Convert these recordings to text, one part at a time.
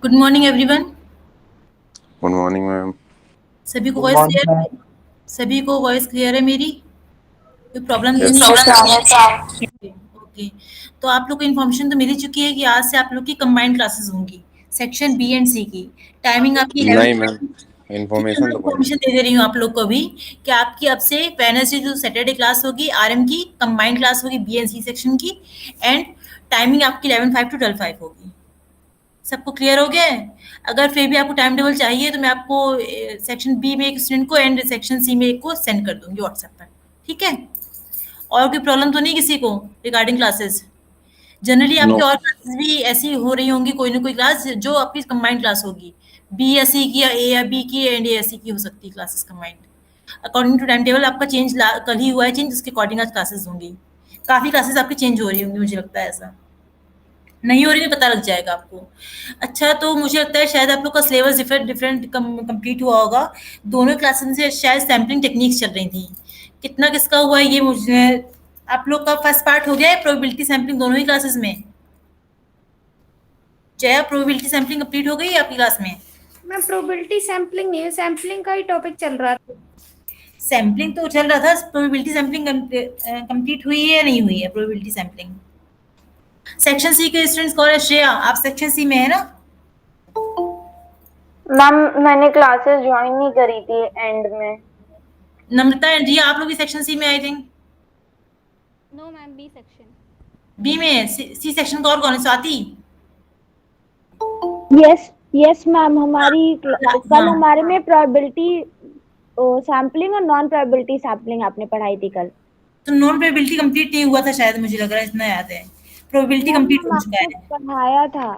Good morning everyone. Good morning ma'am. सभी को good voice morning clear ma'am. है? सभी को वॉइस क्लियर है मेरी? कोई प्रॉब्लम तो यस नहीं मैम। है? Yes ma'am. ओके। तो आप लोग को इन्फॉर्मेशन तो मिल ही चुकी है कि आज से आप लोग की कंबाइंड क्लासेस होंगी, सेक्शन बी एंड सी की। टाइमिंग आपकी नहीं मैम, 11। ठीक है, इन्फॉर्मेशन मैं तो कोई इन्फॉर्मेशन नहीं। दे दे रही हूँ आप लोग को भी कि आपकी अब से वेडनेसडे टू सैटरडे क्लास होगी आरएम की, कंबाइंड क्लास होगी बी एंड सी सेक्शन की। एंड टाइमिंग आपकी 11:05 टू 12:05 होगी। सबको क्लियर हो गया है? अगर फिर भी आपको टाइम टेबल चाहिए तो मैं आपको सेक्शन बी में एक स्टूडेंट को एंड सेक्शन सी में एक को सेंड कर दूंगी व्हाट्सएप पर। ठीक है? और कोई प्रॉब्लम तो नहीं किसी को रिगार्डिंग क्लासेस? Generally no. आपकी और क्लासेस भी ऐसी हो रही होंगी, कोई ना कोई क्लास जो आपकी कंबाइंड क्लास होगी, बी या सी की या ए या बी की एंड ए या सी की हो सकती है classes combined. According to time table आपका चेंज कल ही हुआ है, चेंज उसके अकॉर्डिंग आज क्लासेस होंगी। काफ़ी क्लासेस आपकी चेंज हो रही होंगी, मुझे लगता है ऐसा। नहीं हो रही तो पता लग जाएगा आपको। अच्छा, तो मुझे लगता है शायद आप लोग का सिलेबस डिफरेंट डिफरेंट कंप्लीट हुआ होगा। दोनों क्लासेस में से शायद सैम्पलिंग टेक्निक्स चल रही थी। कितना किसका हुआ है ये मुझे, आप लोग का फर्स्ट पार्ट हो गया है प्रोबेबिलिटी सैम्पलिंग दोनों ही क्लासेस में? जया, प्रोबेबिलिटी सैम्पलिंग कंप्लीट हो गई है आपकी क्लास में? मैं प्रोबेबिलिटी सैम्पलिंग नहीं है, सैम्पलिंग का ही टॉपिक चल रहा था। सैम्पलिंग तो चल रहा था, प्रोबेबिलिटी सैम्पलिंग कंप्लीट हुई है या नहीं हुई है प्रोबेबिलिटी सैम्पलिंग? सेक्शन सी के स्टूडेंट्स कौन है? श्रेया, आप सेक्शन सी में है ना? मैम मैंने क्लासेस ज्वाइन नहीं करी थी एंड में। नम्रता एंड रिया, आप लोग भी सेक्शन सी में I think? No ma'am, B section. B में है। सी सेक्शन का और कौन है? स्वाति? यस यस मैम, हमारी कल हाँ, हमारे में प्रोबेबिलिटी सैम्पलिंग और नॉन प्रोबेबिलिटी सैम्पलिंग आपने पढ़ाई थी कल। तो नॉन प्रोबेबिलिटी कंप्लीट नहीं हुआ था शायद, मुझे लग रहा है, इतना याद है। प्रोबेबिलिटी मैम कंप्लीट हम हो चुका आपको है। पढ़ाया था,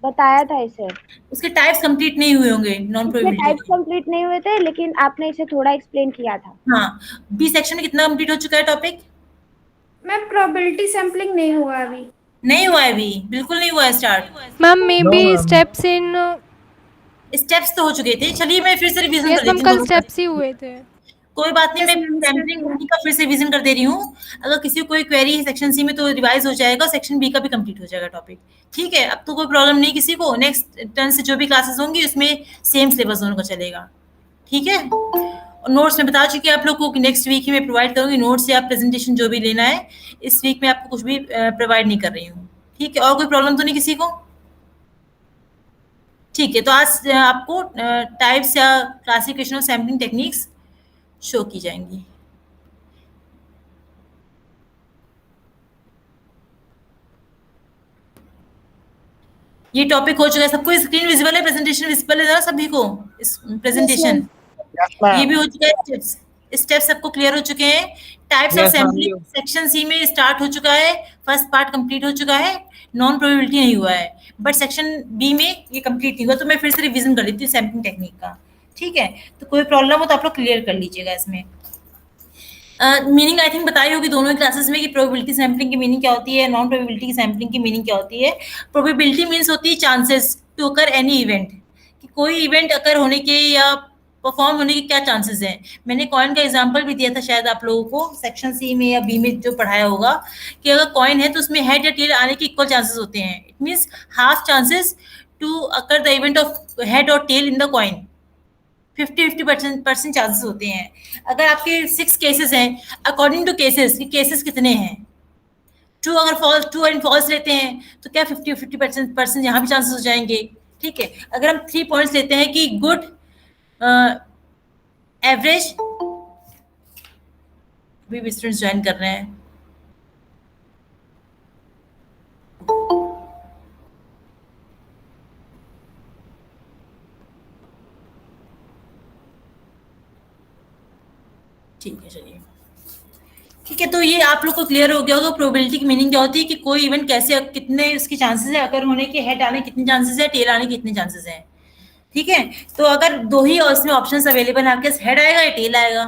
बताया था इसे। उसके टाइप्स कंप्लीट नहीं हुए होंगे नॉन इसके प्रोबेबिलिटी टाइप्स के। कंप्लीट नहीं हुए थे, लेकिन आपने इसे थोड़ा एक्सप्लेन किया था। हाँ। बी सेक्शन में कितना कंप्लीट हो चुका है टॉपिक? मैं प्रोबेबिलिटी सैम्पलिंग नहीं हुआ अभी। नहीं हुआ है अभी, बिल्कुल नहीं हुआ है start. Ma'am may no B ma'am. Steps in. Steps तो हो चुके थे। चलिए मैं फिर से रिवीजन कर यस मैम, देती हूँ कल दोनों स्टेप्स ही क्लासेस। हुए थे। कोई बात नहीं, यस मैं मैम, सैम्पलिंग टेक्निक का फिर से रिवीजन कर दे रही हूँ। अगर किसी को कोई क्वेरी है सेक्शन सी में तो रिवाइज हो जाएगा, सेक्शन बी का भी कंप्लीट हो जाएगा टॉपिक। ठीक है, अब तो कोई प्रॉब्लम नहीं किसी को। नेक्स्ट टर्न से जो भी क्लासेस होंगी उसमें सेम सिलेबस दोनों का चलेगा। ठीक है? और नोट्स में बता चुकी आप लोग को कि नेक्स्ट वीक ही मैं प्रोवाइड करूंगी नोट्स या प्रेजेंटेशन जो भी लेना है। इस वीक में आपको कुछ भी प्रोवाइड नहीं कर रही हूँ। ठीक है, और कोई प्रॉब्लम तो नहीं किसी को? ठीक है, तो आज आपको टाइप्स या classification of sampling techniques show की जाएंगी। ये टॉपिक हो चुका है, सबको स्क्रीन विजिबल है, प्रेजेंटेशन विजिबल है ना सभी को? इस यस प्रेजेंटेशन मैम। यस ये मैम। भी हो चुका है। स्टेप्स स्टेप्स सबको क्लियर हो चुके हैं। Types of yes ma'am. Sampling section C में स्टार्ट हो चुका है। फर्स्ट पार्ट कंप्लीट हो चुका है। नॉन प्रोबेबिलिटी नहीं हुआ है, बट सेक्शन बी में ये कंप्लीट नहीं हुआ, तो मैं फिर से रिवीजन कर लेती हूँ सैम्पलिंग टेक्निक का। ठीक है? तो कोई प्रॉब्लम हो तो आप लोग क्लियर कर लीजिएगा इसमें। मीनिंग आई थिंक बताई होगी दोनों ही क्लासेस में कि प्रोबेबिलिटी सैम्पलिंग की मीनिंग क्या होती है, नॉन प्रोबेबिलिटी की सैम्पलिंग की मीनिंग क्या होती है। प्रोबेबिलिटी मीन्स होती है chances to occur any event, कि कोई इवेंट अकर होने के या परफॉर्म होने के क्या चांसेस हैं। मैंने कॉइन का एग्जांपल भी दिया था शायद आप लोगों को सेक्शन सी में या बी में जो पढ़ाया होगा, कि अगर कॉइन है तो उसमें हेड या टेल आने के इक्वल चांसेस होते हैं। It means half chances to occur the event of head और tail in the coin. 50-50% chances होते हैं। अगर आपके 6 केसेस हैं, अकॉर्डिंग टू केसेस, कि केसेस कितने हैं, ट्रू अगर फॉल्स, ट्रू एंड फॉल्स लेते हैं तो क्या 50-50% यहाँ भी चांसेस हो जाएंगे। ठीक है? अगर हम 3 पॉइंट्स लेते हैं कि गुड, एवरेज, भी स्टूडेंट्स ज्वाइन कर रहे हैं। ठीक है, चलिए। ठीक है, तो ये आप लोग को क्लियर हो गया होगा प्रोबेबिलिटी की मीनिंग क्या होती है, कि कोई इवेंट कैसे, कितने उसके चांसेस है अगर होने के, हेड आने के कितने चांसेस है, टेल आने के कितने चांसेस है। ठीक है? तो अगर दो ही उसमें ऑप्शंस अवेलेबल है आपके पास, हेड आएगा या टेल आएगा,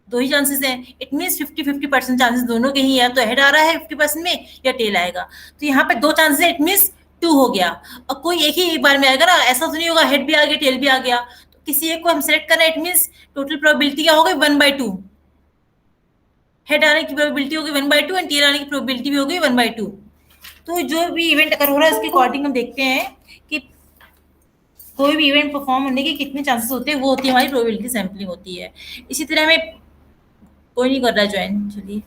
दो ही चांसेस हैं। इट मीन्स 50-50% चांसेस दोनों के ही, या तो हेड आ रहा है 50% में या टेल आएगा। तो यहाँ पे दो चांसेस है, इट मीन्स 2 हो गया। और कोई एक ही बार में आएगा ना, ऐसा तो नहीं होगा हेड भी आ गया टेल भी आ गया। तो किसी एक को हम सेलेक्ट कर रहे हैं, इट मीन्स टोटल प्रोबेबिलिटी क्या हो गई, 1/2। हेड आने की प्रोबेबिलिटी होगी 1/2 एंड टेल आने की प्रोबेबिलिटी भी होगी 1/2। तो जो भी इवेंट अगर हो रहा है उसके अकॉर्डिंग हम देखते हैं कि कोई भी इवेंट परफॉर्म होने के कितने चांसेस होते हैं, वो होती है हमारी प्रोबेबिलिटी सैम्पलिंग होती है। इसी तरह हमें कोई नहीं कर रहा ज्वाइन, चलिए।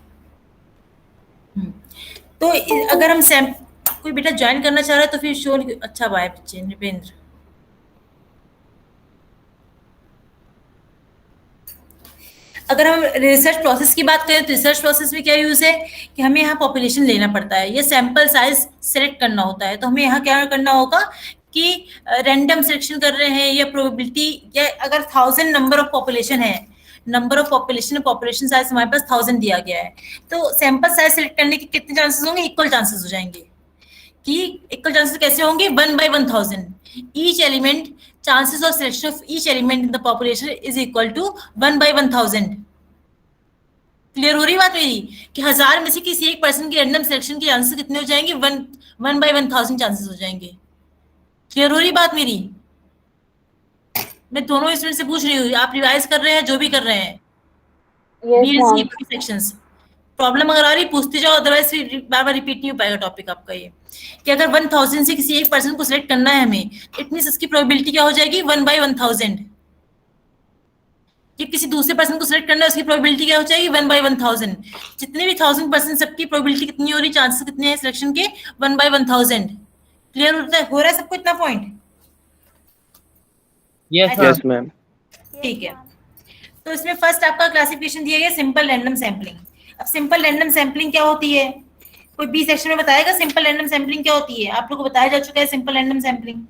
तो अगर हम कोई बेटा ज्वाइन करना चाह रहा है तो फिर शो, अच्छा बाय बच्चे नृपेंद्र। अगर हम रिसर्च प्रोसेस की बात करें तो रिसर्च प्रोसेस में क्या यूज है कि हमें यहाँ पॉपुलेशन लेना पड़ता है या सैंपल साइज सेलेक्ट करना होता है। तो हमें यहाँ क्या करना होगा कि रैंडम सिलेक्शन कर रहे हैं या प्रोबेबिलिटी, या अगर 1000 नंबर ऑफ पॉपुलेशन है, नंबर ऑफ पॉपुलेशन साइज हमारे पास 1000 दिया गया है, तो सैंपल साइज सेलेक्ट करने के कितने चांसेस होंगे? इक्वल चांसेस हो जाएंगे। कि इक्वल चांसेस कैसे होंगे? 1 by 1000 each element, chances of selection of each element in the population is equal to 1 by 1000। Clear हो रही बात मेरी कि 1000 में से किसी एक पर्सन की रैंडम सिलेक्शन के चांसेस कितने हो जाएंगे? 1 by 1000 चांसेस हो जाएंगे। क्लियर हो रही बात मेरी? मैं दोनों स्टूडेंट से पूछ रही हूँ, आप रिवाइज कर रहे हैं जो भी कर रहे हैं? बीएससी सेक्शंस प्रॉब्लम अगर आ रही पूछते जाओ, अदरवाइज बार बार रिपीट नहीं हो पाएगा टॉपिक आपका ये। कि अगर 1000 से किसी एक पर्सन को सिलेक्ट करना है हमें, इट मींस उसकी प्रोबेबिलिटी क्या हो जाएगी? 1 by 1000। कि किसी दूसरे पर्सन को सिलेक्ट करना है, उसकी प्रोबेबिलिटी क्या हो जाएगी? 1 by 1000। जितने भी 1000 पर्सन, सबकी प्रोबेबिलिटी कितनी हो रही, चांसेस कितने हैं सिलेक्शन के? 1 by 1000। क्लियर हो रहा है सबको इतना पॉइंट? Yes ma'am. ठीक है, तो इसमें फर्स्ट आपका क्लासिफिकेशन दिया गया सिंपल रैंडम सैम्पलिंग। अब सिंपल रैंडम सैम्पलिंग क्या होती है? कोई बी सेक्शन में बताएगा सिंपल रैंडम सैम्पलिंग क्या होती है? आप लोगों को बताया जा चुका है सिंपल रैंडम सैम्पलिंग।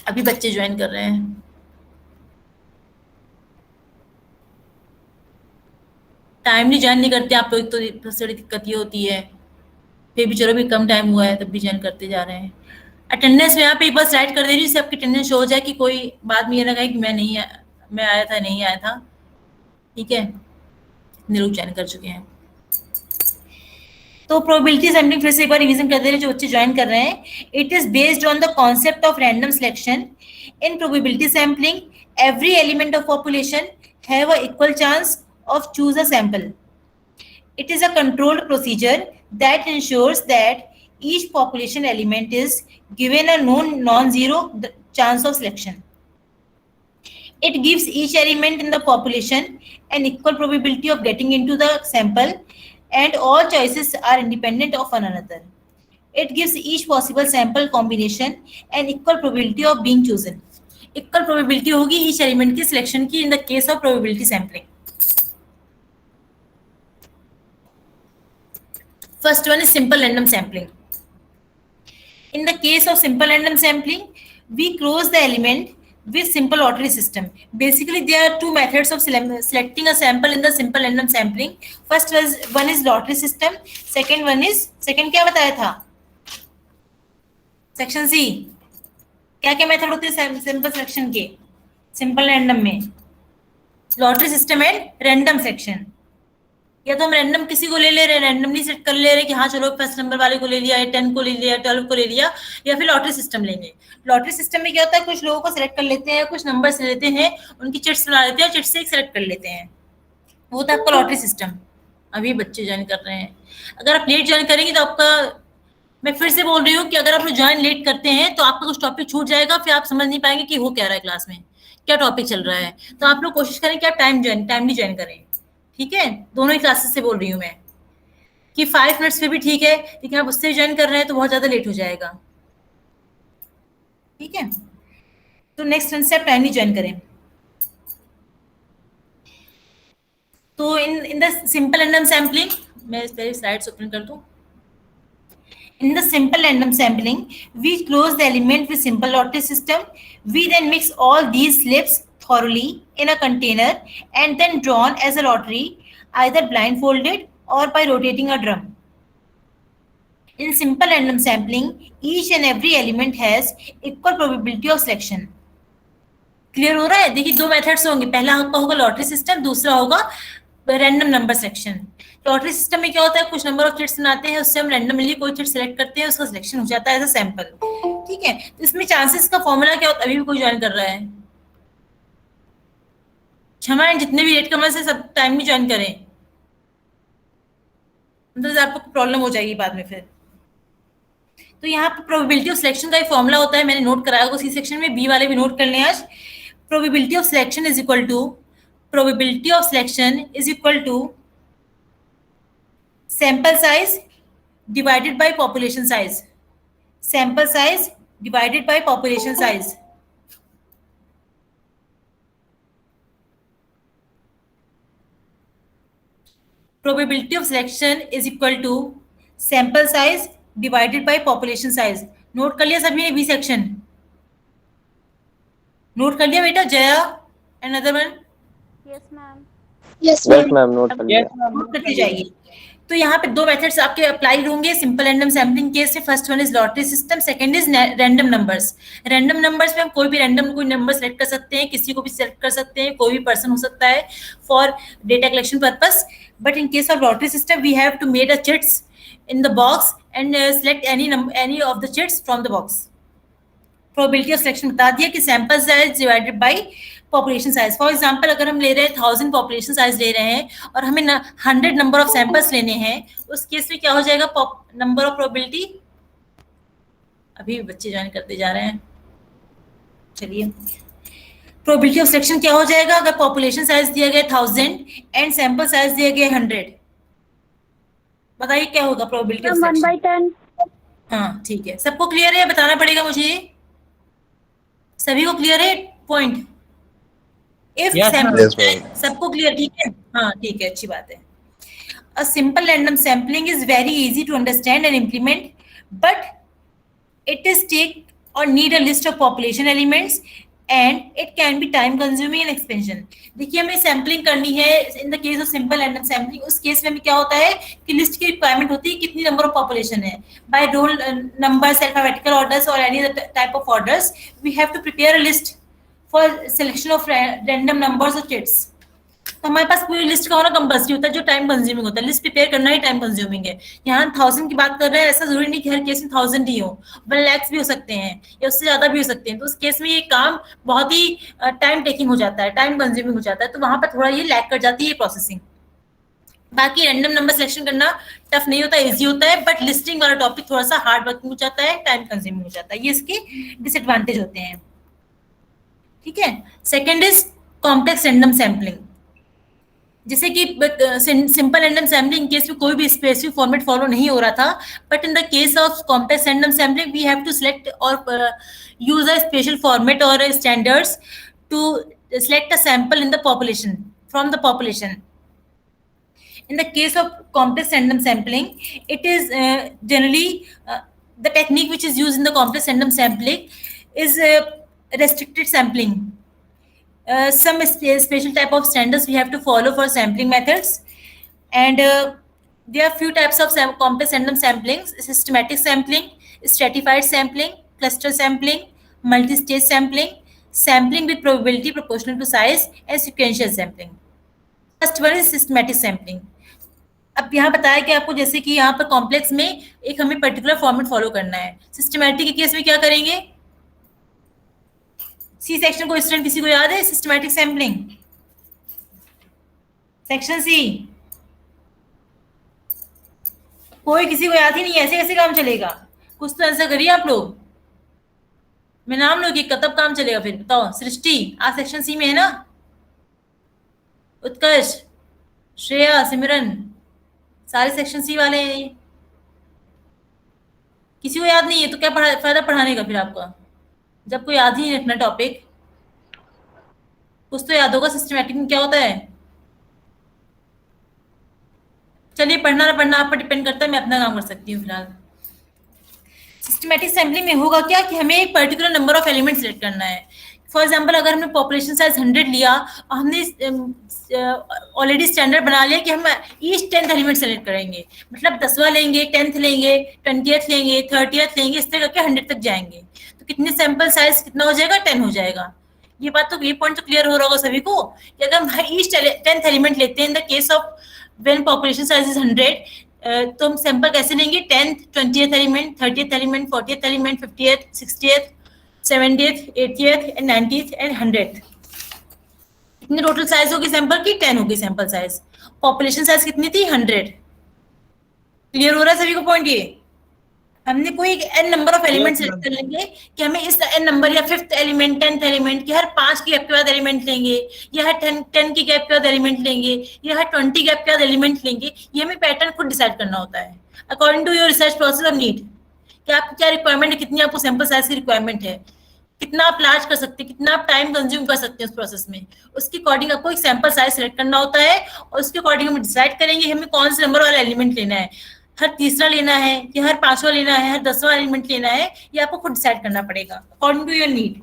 अभी बच्चे ज्वाइन कर रहे हैं। टाइमली ज्वाइन नहीं करते आप लोग, तो सबसे बड़ी दिक्कत ये होती है। फिर भी चलो भी कम टाइम हुआ है तब भी ज्वाइन करते जा रहे हैं। अटेंडेंस में यहाँ पे एक बार स्लाइड कर दे रही हूँ, आपकी अटेंडेंस शो हो जाए कि कोई बाद में ये ना कहे कि मैं आया था नहीं आया था। ठीक है, इतने लोग ज्वाइन कर चुके हैं। तो प्रोबेबिलिटी सैम्पलिंग फिर से एक बार रिवीजन कर दे रहे जो बच्चे ज्वाइन कर रहे हैं। It is based on the concept of random selection. In probability sampling every element of population have a equal chance of choose a sample. It is a controlled procedure that ensures that each population element is given a non-zero chance of selection. It gives each element in the population an equal probability of getting into the sample, and all choices are independent of one another. It gives each possible sample combination an equal probability of being chosen. Equal probability होगी each element की selection की in the case of probability sampling. First one is simple random sampling. In the case of simple random sampling, we close the element with simple lottery system. Basically, there are two methods of selecting a sample in the simple random sampling. First one is lottery system. Second क्या बताया था? Section C. क्या क्या method होते हैं simple selection के? Simple random में lottery system and random section. या तो हम रैंडम किसी को ले ले रहे हैं, रैंडमली सेट कर ले रहे हैं कि हाँ चलो फर्स्ट नंबर वाले को ले लिया, 10 को ले लिया, 12 को ले लिया, या फिर लॉटरी सिस्टम लेंगे। लॉटरी सिस्टम में क्या होता है, कुछ लोगों को सिलेक्ट कर लेते हैं, कुछ नंबर्स ले लेते हैं, उनकी चिट्स बना लेते हैं और चिट से एक सिलेक्ट कर लेते हैं। वो था आपका लॉटरी सिस्टम। अभी बच्चे ज्वाइन कर रहे हैं। अगर आप लेट ज्वाइन करेंगे तो आपका, मैं फिर से बोल रही हूँ कि अगर आप ज्वाइन लेट करते हैं तो आपका कुछ टॉपिक छूट जाएगा, फिर आप समझ नहीं पाएंगे कि हो क्या रहा है क्लास में, क्या टॉपिक चल रहा है। तो आप लोग कोशिश करें कि आप टाइमली ज्वाइन करें। ठीक है, दोनों ही क्लासेस से बोल रही हूँ मैं कि 5 मिनट्स पे भी ठीक है, लेकिन आप उससे ज्वाइन कर रहे हैं तो बहुत ज्यादा लेट हो जाएगा। ठीक है, तो नेक्स्ट कंसेप्ट टाइमली ज्वाइन करें। तो in the simple random sampling, मैं इस पहले स्लाइड्स ओपन कर दूं। In the simple random sampling, we close the element with simple lottery system. We then mix all these slips thoroughly in a container and then drawn as a lottery, either blindfolded or by rotating a drum. In simple random sampling, each and every element has equal probability of selection. Clear हो रहा है? देखिए दो methods होंगे, पहला आपका होगा lottery system, दूसरा होगा random number section. Lottery system में क्या होता है, कुछ नंबर ऑफ चिट्स बनाते हैं, उससे हम रैंडमली कोई चिट सिलेक्ट करते हैं, उसका सिलेक्शन हो जाता है एज अ सैंपल। ठीक है, तो इसमें चांसेस का फॉर्मूला क्या होता है? अभी भी कोई ज्वाइन कर रहा है? क्षमा है, जितने भी लेट कमर से सब टाइम में ज्वाइन करें, मतलब आपको प्रॉब्लम हो जाएगी बाद में फिर। तो यहाँ पे प्रोबेबिलिटी ऑफ सिलेक्शन का एक फॉर्मूला होता है, मैंने नोट कराया होगा सी सेक्शन में, बी वाले भी नोट कर लें आज। Probability of selection is equal to sample size divided by population size, sample size divided by population size. Probability of selection is equal to sample size divided by population size. Note कर लिया सभी ने B section? Note कर लिया बेटा? Jaya and other one? Yes, ma'am. Yes ma'am, note कर लिया। Note करते जाइए। तो यहाँ पे दो मेथड्स आपके अप्लाई होंगे सिंपल रैंडम सैम्पलिंग केस में। First one is lottery system, second is random numbers. Random numbers में हम कोई भी रैंडम कोई नंबर सेलेक्ट कर सकते हैं, किसी को भी सेलेक्ट कर सकते हैं, कोई भी पर्सन हो सकता है for data collection purpose. But in case of lottery system we have to made a chits in the box and select any of the chits from the box. Probability of selection बता दिया कि sample size divided by population size. For example, अगर हम ले रहे हैं 1000 population size ले रहे हैं और हमें 100 number of samples लेने हैं, उस केस में क्या हो जाएगा number of probability? अभी बच्चे ज्वाइन करते जा रहे हैं, चलिए। probability of selection क्या हो जाएगा अगर population size दिया गया 1000 and sample size दिया गया 100? बताइए क्या होगा प्रोबेबिलिटी ऑफ सिलेक्शन? 1/10। हाँ ठीक है, सबको क्लियर है? बताना पड़ेगा मुझे, सभी को क्लियर है पॉइंट? इफ सबको क्लियर, ठीक है? हाँ ठीक है, अच्छी बात है। A simple random sampling is very easy to understand and implement, but it is take और need a list of population elements and it can be time consuming and expansion. देखिए हमें सैम्पलिंग करनी है in the case of simple random sampling, उस case में हमें क्या होता है कि लिस्ट की रिक्वायरमेंट होती है कितनी नंबर ऑफ पॉपुलेशन है, by roll numbers, alphabetical orders और any type of orders we have to prepare a list for selection of random numbers और चिट्स। तो हमारे पास पूरी लिस्ट का होना कंपल्सरी होता है जो टाइम कंज्यूमिंग होता है, लिस्ट प्रिपेयर करना ही टाइम कंज्यूमिंग है। यहाँ 1000 की बात कर रहे हैं, ऐसा जरूरी नहीं कि हर केस में 1000 ही हो, 1 लाख भी हो सकते हैं या उससे ज्यादा भी हो सकते हैं। तो उस केस में ये काम बहुत ही टाइम टेकिंग हो जाता है, टाइम कंज्यूमिंग हो जाता है, तो वहां पर थोड़ा ये लैग कर जाती है प्रोसेसिंग। बाकी रैंडम नंबर सिलेक्शन करना टफ नहीं होता, इजी होता है, बट लिस्टिंग वाला टॉपिक थोड़ा सा हार्ड वर्किंग हो जाता है, टाइम कंज्यूमिंग हो जाता है, ये इसके डिसएडवांटेज होते हैं। ठीक है, second is complex random sampling. जैसे कि सिंपल रैंडम सैम्पलिंग केस में कोई भी स्पेसिफिक फॉर्मेट फॉलो नहीं हो रहा था, but in the case of complex random sampling we have to select और यूज अ स्पेशल फॉर्मेट और standards to select a sample in the population from the population. In the case of complex random sampling, it is generally the technique which is used in the complex random sampling is restricted sampling. Some special type of standards we have to follow for sampling methods, and there are few types of complex random samplings: systematic sampling, stratified sampling, cluster sampling, multi-stage sampling, sampling with probability proportional to size, and sequential sampling. First one is systematic sampling. अब यहाँ बताया कि आपको जैसे कि यहाँ पर complex में एक हमें पर्टिकुलर फॉर्मेट फॉलो करना है। सिस्टमैटिक के केस में क्या करेंगे? सी सेक्शन को स्टूडेंट किसी को याद है सिस्टमैटिक सैम्पलिंग? सेक्शन सी कोई किसी को याद ही नहीं, ऐसे कैसे काम चलेगा? कुछ तो आंसर करिए आप लोग। मैं नाम लोगी कब काम चलेगा फिर बताओ। सृष्टि आज सेक्शन सी में है ना? उत्कर्ष, श्रेया, सिमरन, सारे सेक्शन सी वाले हैं ये। किसी को याद नहीं है तो क्या फायदा पढ़ाने का फिर आपका, जब कोई याद ही नहीं रखना टॉपिक। कुछ तो याद होगा सिस्टमैटिक में क्या होता है। चलिए पढ़ना ना पढ़ना आप पर डिपेंड करता है, मैं अपना काम कर सकती हूँ फिलहाल। सिस्टमैटिक सैम्पलिंग में होगा क्या कि हमें एक particular number of element select करना है। फॉर एग्जांपल अगर हमने पॉपुलेशन साइज 100 लिया और हमने ऑलरेडी स्टैंडर्ड बना लिया कि हम ईच 10th एलिमेंट सेलेक्ट करेंगे, मतलब 10वां लेंगे, 10th लेंगे, 20th लेंगे, 30th लेंगे, इस तरह करके 100 तक जाएंगे। तो कितने सैंपल साइज कितना हो जाएगा? 10 हो जाएगा। ये बात तो, ये पॉइंट तो क्लियर हो रहा होगा सभी को कि अगर हम ईच 10th एलिमेंट लेते हैं in the case of when population size is 100, तो हम सैंपल कैसे लेंगे? 10th, 20th element, 30th element, 40th element, 50th, 60th, 70th, 80th and 90th and 100th। कितनी टोटल साइज होगी सैंपल की? 10 होगी सैंपल साइज। पॉपुलेशन साइज कितनी थी? 100। क्लियर हो रहा है सभी को पॉइंट ये? हमने कोई n number of element select कर लेंगे कि हमें इस n नंबर या 5th एलिमेंट 10th एलिमेंट की हर 5 की गैप के बाद एलिमेंट लेंगे, या हर 10 की गैप के बाद एलिमेंट लेंगे, या हर 20 गैप के बाद एलिमेंट लेंगे। ये हमें पैटर्न खुद डिसाइड करना होता है according to your research process और नीड, कि आपकी क्या रिक्वायरमेंट है, कितनी आपको सैंपल साइज की रिक्वायरमेंट है, कितना आप लार्ज कर सकते हैं, कितना आप टाइम कंज्यूम कर सकते हैं उस प्रोसेस में। उसके अकॉर्डिंग आपको एक सैंपल साइज सेलेक्ट करना होता है और उसके अकॉर्डिंग हम डिसाइड करेंगे हमें कौन से नंबर वाला एलिमेंट लेना है, हर तीसरा लेना है या हर 5वां लेना है, हर 10वां एलिमेंट लेना है, ये आपको खुद डिसाइड करना पड़ेगा अकॉर्डिंग टू योर नीड।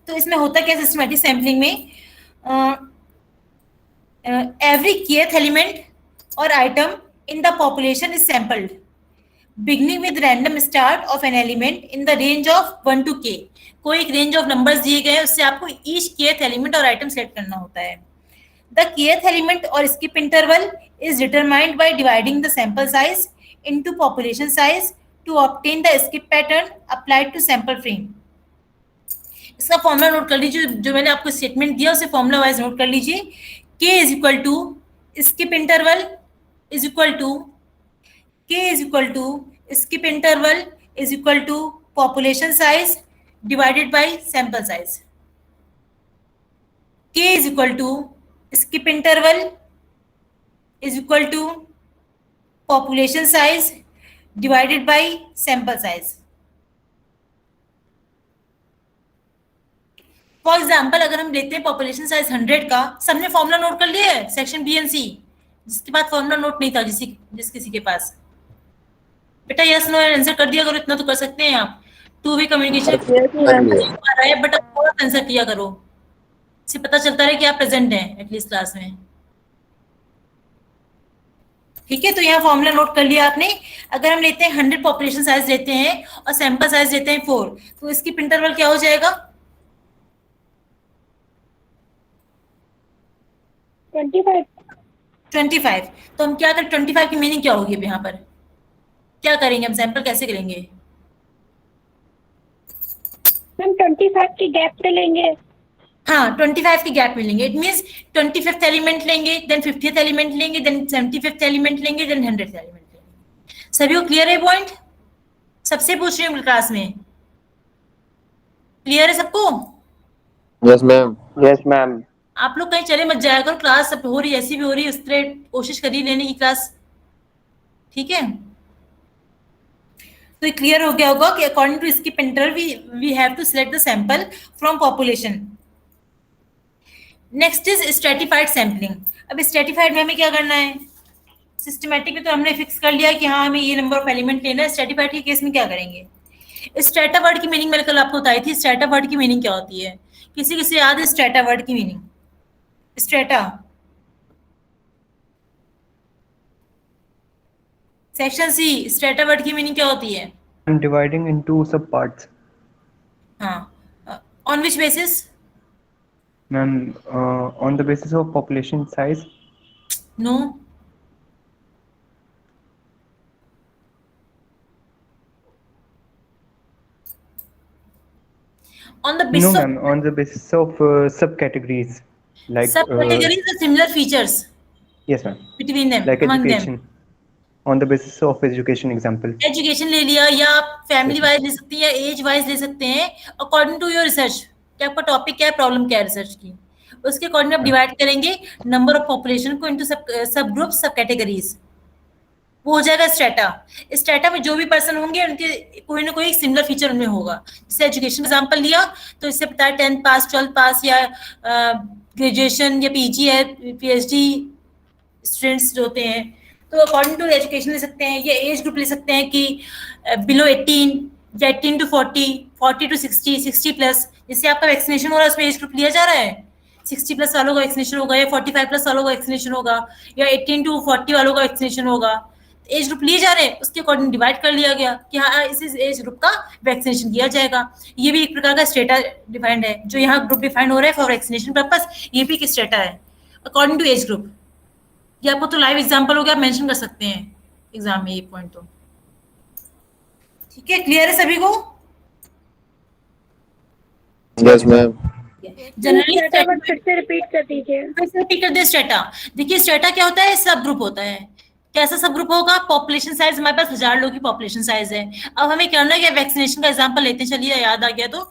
तो इसमें होता क्या सिस्टमैटिक सैम्पलिंग में, एवरी kth एलिमेंट और item in the population is sampled beginning with random start of an element in the range of 1 to k। कोई एक रेंज ऑफ नंबर्स दिए गए हैं, उससे आपको each kth एलिमेंट और आइटम सेलेक्ट करना होता है। The kth element or skip interval is determined by dividing the sample size into population size to obtain the skip pattern applied to sample frame। इसका फॉर्मूला नोट कर लीजिए, जो मैंने आपको स्टेटमेंट दिया उसे फॉर्मूला वाइज नोट कर लीजिए। k is equal to skip interval is equal to k is equal to skip interval is equal to population size divided by sample size। k is equal to skip interval is equal to population size divided by sample size। For example अगर हम लेते हैं population size 100 का, सबने formula note कर लिया है section B and सी, जिसके बाद फॉर्मूला नोट नहीं था जिस किसी के पास, बेटा यस नो आंसर कर दिया करो, इतना तो कर सकते हैं आप। टू वे कम्युनिकेशन है, बट अब बहुत आंसर किया करो, इससे पता चलता है कि आप प्रेजेंट हैं एटलीस्ट क्लास में। ठीक है, तो यहाँ फॉर्मूला नोट कर लिया आपने। अगर हम लेते हैं 100 पॉपुलेशन साइज लेते हैं और सैंपल साइज लेते हैं 4, तो इसकी इंटरवल क्या हो जाएगा? 25। तो हम क्या करें, 25 की मीनिंग क्या होगी यहाँ पर, क्या करेंगे हम, सैंपल कैसे करेंगे? हम 25 की गैप से लेंगे। हाँ, 25 की गैप में लेंगे। इट मींस 25th एलिमेंट लेंगे, देन 50th एलिमेंट लेंगे, देन 75th एलिमेंट लेंगे, देन 100th एलिमेंट लेंगे। सभी को क्लियर है पॉइंट? सबसे पूछ रही हूँ क्लास में, क्लियर है सबको? Yes ma'am. Yes ma'am. आप लोग कहीं चले मत जाया करो, क्लास सब हो रही है, ऐसी भी हो रही है, उस तरह कोशिश करिए लेने की क्लास। ठीक है, तो क्लियर हो गया होगा कि according to skip interval we have to select the sample from population. Next is stratified sampling. अब स्ट्रेटिफाइड में हमें क्या करना है? सिस्टमैटिक में तो हमने फिक्स कर लिया कि हाँ हमें ये नंबर ऑफ एलिमेंट लेना है। स्ट्रेटिफाइड के केस में क्या करेंगे? स्ट्रेटा वर्ड की मीनिंग मैंने कल आपको बताई थी। स्ट्रेटा वर्ड की मीनिंग क्या होती है? किसी किसी याद है स्ट्रेटा वर्ड की meaning? Strata section C, strata word की मीनिंग क्या होती है? Dividing into sub parts. हाँ, on which basis? Ma'am, on the basis of population size. No, on the basis No, of ma'am. On the basis of subcategories, like subcategories or similar features yes, ma'am. between them, Like among education. them. On the basis of education example. Education ले लिया, या आप family wise ले सकते हैं, या age wise ले सकते हैं, अकॉर्डिंग टू योर रिसर्च। क्या आपका टॉपिक क्या है, प्रॉब्लम क्या है रिसर्च की, उसके अकॉर्डिंग आप डिवाइड करेंगे नंबर ऑफ पॉपुलेशन को इनटू सब ग्रुप, सब कैटेगरीज, वो हो जाएगा स्ट्रेटा। स्ट्रेटा में जो भी पर्सन होंगे उनके कोई ना कोई एक सिमिलर फीचर उनमें होगा। जैसे एजुकेशन एग्जांपल लिया तो इससे पता है 10th पास, 12th पास, या ग्रेजुएशन या पीजी है, पीएचडी स्टूडेंट्स जो होते हैं, तो अकॉर्डिंग टू एजुकेशन ले सकते हैं, या एज ग्रुप ले सकते हैं कि बिलो 18 या 18 to 40, 40 to 60, 60 प्लस। जैसे आपका वैक्सीनेशन हो रहा है उसमें एज ग्रुप लिया जा रहा है, 60 प्लस वालों का वैक्सीनेशन होगा, या 45 प्लस वालों का वैक्सीनेशन होगा, या 18 to 40 वालों का वैक्सीनेशन होगा। एज ग्रुप लिए जा रहे हैं, उसके अकॉर्डिंग डिवाइड कर लिया गया कि हाँ इस एज ग्रुप का वैक्सीनेशन किया जाएगा। ये भी एक प्रकार का स्टेटा डिफाइंड है, जो यहाँ ग्रुप डिफाइंड हो रहा है फॉर वैक्सीनेशन पर्पस, ये भी एक स्टेटा है अकॉर्डिंग टू एज ग्रुप। ये आपको तो लाइव एग्जांपल हो गया, आप मेंशन कर सकते हैं एग्जाम में ये पॉइंट। तो ठीक है, क्लियर है सभी को? Yes ma'am. जनरली फिर से रिपीट कर दीजिए। रिपीट कर दे स्ट्रेटा। देखिए स्ट्रेटा क्या होता है, सब ग्रुप होता है। कैसा सब ग्रुप होगा? पॉपुलेशन साइज हमारे पास 1000 लोगों की पॉपुलेशन साइज है। अब हमें करना है क्या, वैक्सीनेशन का एग्जांपल लेते हैं, चलिए याद आ गया तो,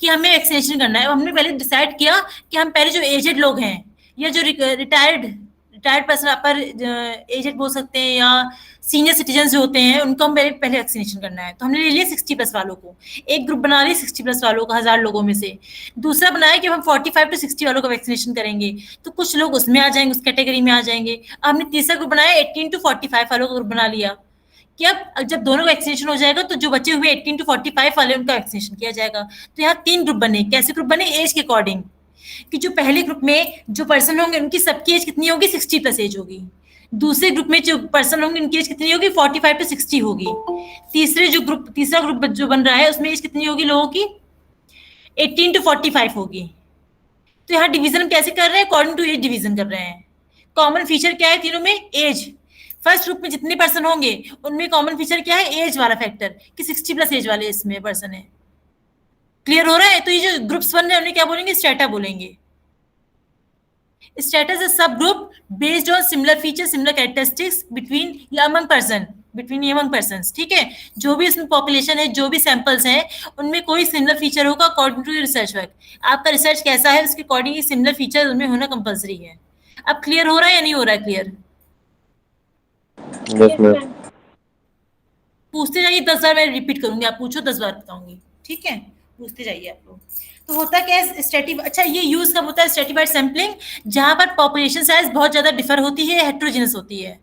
कि हमें वैक्सीनेशन करना है। हमने पहले डिसाइड किया कि हम पहले जो एजेड लोग हैं या जो रिटायर्ड पर्सन पर एजेड बोल सकते हैं या सीनियर सिटीजन जो होते हैं उनको हम पहले वैक्सीनेशन करना है। तो हमने ले लिया 60+ वालों को, एक ग्रुप बना लिया 60+ वालों का 1000 लोगों में से। दूसरा बनाया कि हम 45 to 60 वालों का वैक्सीनेशन करेंगे, तो कुछ लोग उसमें आ जाएंगे, उस कैटेगरी में आ जाएंगे। अब हमने तीसरा ग्रुप बनाया 18 to 45 वालों का ग्रुप बना लिया कि अब जब दोनों वैक्सीनेशन हो जाएगा तो जो बचे हुए 18 to 45 वाले उनका वैक्सीनेशन किया जाएगा। तो यहाँ 3 ग्रुप बने। कैसे ग्रुप बने? एज के अकॉर्डिंग, कि जो पहले ग्रुप में जो पर्सन होंगे उनकी सबकी एज कितनी होगी? 60+ एज होगी। दूसरे ग्रुप में जो पर्सन होंगे उनकी एज कितनी होगी? 45 to 60 होगी। तीसरा ग्रुप जो बन रहा है उसमें एज कितनी होगी लोगों की? 18 to 45 होगी। तो यहाँ डिवीजन हम कैसे कर रहे हैं? अकॉर्डिंग टू एज डिवीजन कर रहे हैं। कॉमन फीचर क्या है तीनों में? एज। फर्स्ट ग्रुप में जितने पर्सन होंगे उनमें कॉमन फीचर क्या है? एज वाला फैक्टर, कि 60+ एज वाले इसमें पर्सन है। क्लियर हो रहा है? तो ये जो ग्रुप्स बन रहे हैं उन्हें क्या बोलेंगे? स्ट्रेटा बोलेंगे। स्टेटस इज सब group based on similar feature, similar characteristics between या अमंग पर्सन्स। ठीक है, जो भी इसमें पॉपुलेशन है, जो भी सैंपल्स हैं, उनमें कोई सिमिलर फीचर होगा अकॉर्डिंग टू रिसर्च वर्क। आपका रिसर्च कैसा है उसके अकॉर्डिंग सिमिलर फीचर उनमें होना कंपलसरी है। अब क्लियर हो रहा है या नहीं हो रहा है? क्लियर? Yes ma'am. पूछते जाइए, 10 बार मैं रिपीट करूंगी, आप पूछो 10 बार बताऊंगी। ठीक है, पूछते जाइए आप लोग। तो होता क्या है स्ट्रेटिफाइड, अच्छा ये यूज कब होता है स्ट्रेटिफाइड सैम्पलिंग? जहां पर पॉपुलेशन साइज बहुत ज्यादा डिफर होती है, हेट्रोजेनस होती है।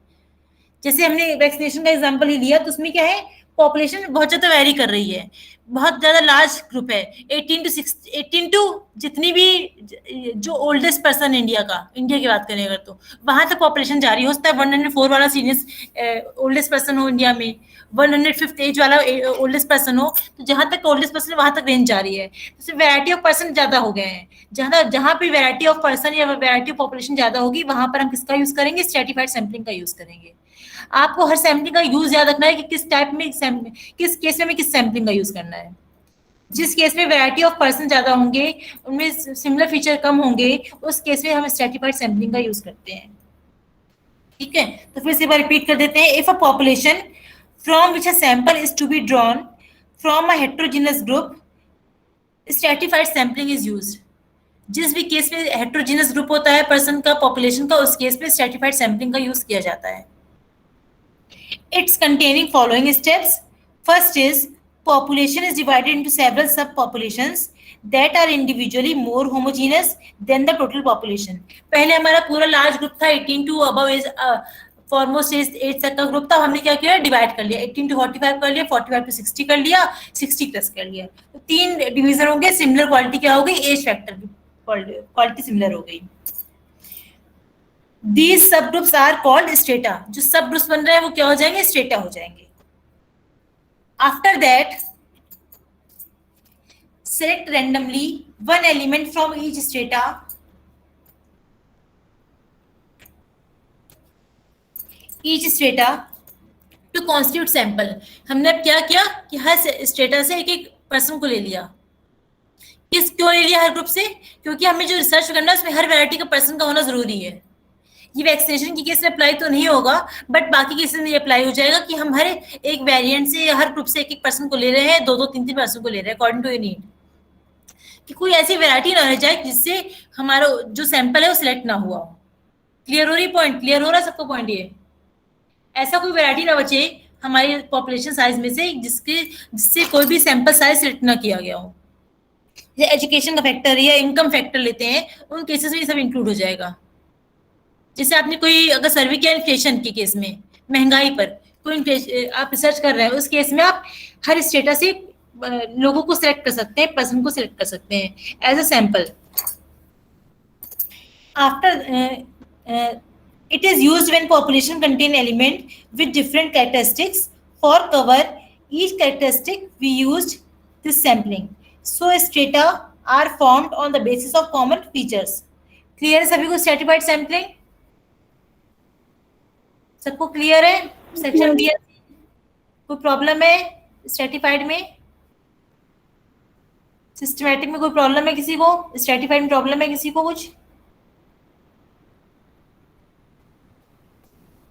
जैसे हमने वैक्सीनेशन का एग्जांपल ही लिया, तो उसमें क्या है, पॉपुलेशन बहुत ज्यादा वेरी कर रही है, बहुत ज्यादा लार्ज ग्रुप है। 18 टू जितनी भी जो ओल्डेस्ट पर्सन इंडिया की बात करें अगर, तो वहां तक पॉपुलेशन जारी हो सकता है। 104 वाला सीनियर ओल्डेस्ट पर्सन हो इंडिया में, 105th एज वाला ओल्डेस्ट पर्सन हो, तो जहां तक ओल्डेस्ट पर्सन वहां तक रेंज जारी है। जैसे वैरायटी ऑफ पर्सन ज्यादा हो गए हैं, जहां पे वैरायटी ऑफ पर्सन या वैरायटी ऑफ पॉपुलेशन ज्यादा होगी, वहां पर हम किसका यूज करेंगे? स्ट्रेटिफाइड सैम्पलिंग का यूज करेंगे। आपको हर सैम्पलिंग का यूज याद रखना है कि किस टाइप में, किस केस में किस सैम्पलिंग का यूज करना है। जिस केस में वैरायटी ऑफ पर्सन ज्यादा होंगे, उनमें सिमिलर फीचर कम होंगे, उस केस में हम स्ट्रेटिफाइड सैम्पलिंग का यूज करते हैं। ठीक है, तो फिर से एक बार रिपीट कर देते हैं। If a population from which a sample is to be drawn from a heterogeneous group, stratified sampling is used। जिस भी केस में हेट्रोजीनियस ग्रुप होता है पर्सन का, पॉपुलेशन का, उस केस में स्ट्रेटिफाइड सैम्पलिंग का यूज किया जाता है। It's containing following steps. First is population is divided into several subpopulations that are individually more homogeneous than the total population। पहले हमारा पूरा लार्ज ग्रुप था 18 to above age, foremost age तक का ग्रुप था। हमने क्या किया? डिवाइड कर लिया, 18 to 45 कर लिया, 45 to 60 कर लिया, 60+ कर लिया। तो 3 डिवीजन हो गए। सिमिलर क्वालिटी क्या हो गई? एज फैक्टर की क्वालिटी सिमिलर हो गई। These subgroups are called strata। जो सब ग्रुप्स बन रहे हैं वो क्या हो जाएंगे? स्ट्रेटा हो जाएंगे। After that, select randomly one element from each strata to constitute sample। हमने अब क्या किया कि हर स्ट्रेटा से एक एक पर्सन को ले लिया। क्यों ले लिया हर ग्रुप से? क्योंकि हमें जो रिसर्च करना है उसमें हर वैरायटी का पर्सन का होना जरूरी है। ये वैक्सीनेशन की केस में अप्लाई तो नहीं होगा, बट बाकी केसेस में ये अप्लाई हो जाएगा कि हम हर एक वेरिएंट से या हर ग्रुप से एक एक पर्सन को ले रहे हैं, 2-2, 3-3 पर्सन को ले रहे हैं अकॉर्डिंग टू योर नीड, कि कोई ऐसी वैरायटी ना रह जाए जिससे हमारा जो सैंपल है वो सिलेक्ट ना हुआ हो। क्लियर हो रही पॉइंट? क्लियर हो रहा है सबको पॉइंट? ये ऐसा कोई वैरायटी ना बचे हमारी पॉपुलेशन साइज में से जिससे कोई भी सैंपल साइज सिलेक्ट ना किया गया हो। एजुकेशन का फैक्टर या इनकम फैक्टर लेते हैं, उन केसेस में ये सब इंक्लूड हो जाएगा। जैसे आपने कोई अगर सर्वे किया इन्फ्लेशन के केस में, महंगाई पर कोई आप रिसर्च कर रहे हैं, उस केस में आप हर स्टेटस से लोगों को सिलेक्ट कर सकते हैं, पर्सन को सिलेक्ट कर सकते हैं as a sample. After it is used when population contain element with different characteristics। For cover each characteristic we used this sampling, so strata are formed on the basis of common features। clear है सभी को stratified sampling? सबको clear है? Section B कोई problem है stratified में? Systematic में कोई प्रॉब्लम है किसी को? स्ट्रेटिफाइड में प्रॉब्लम है किसी को कुछ?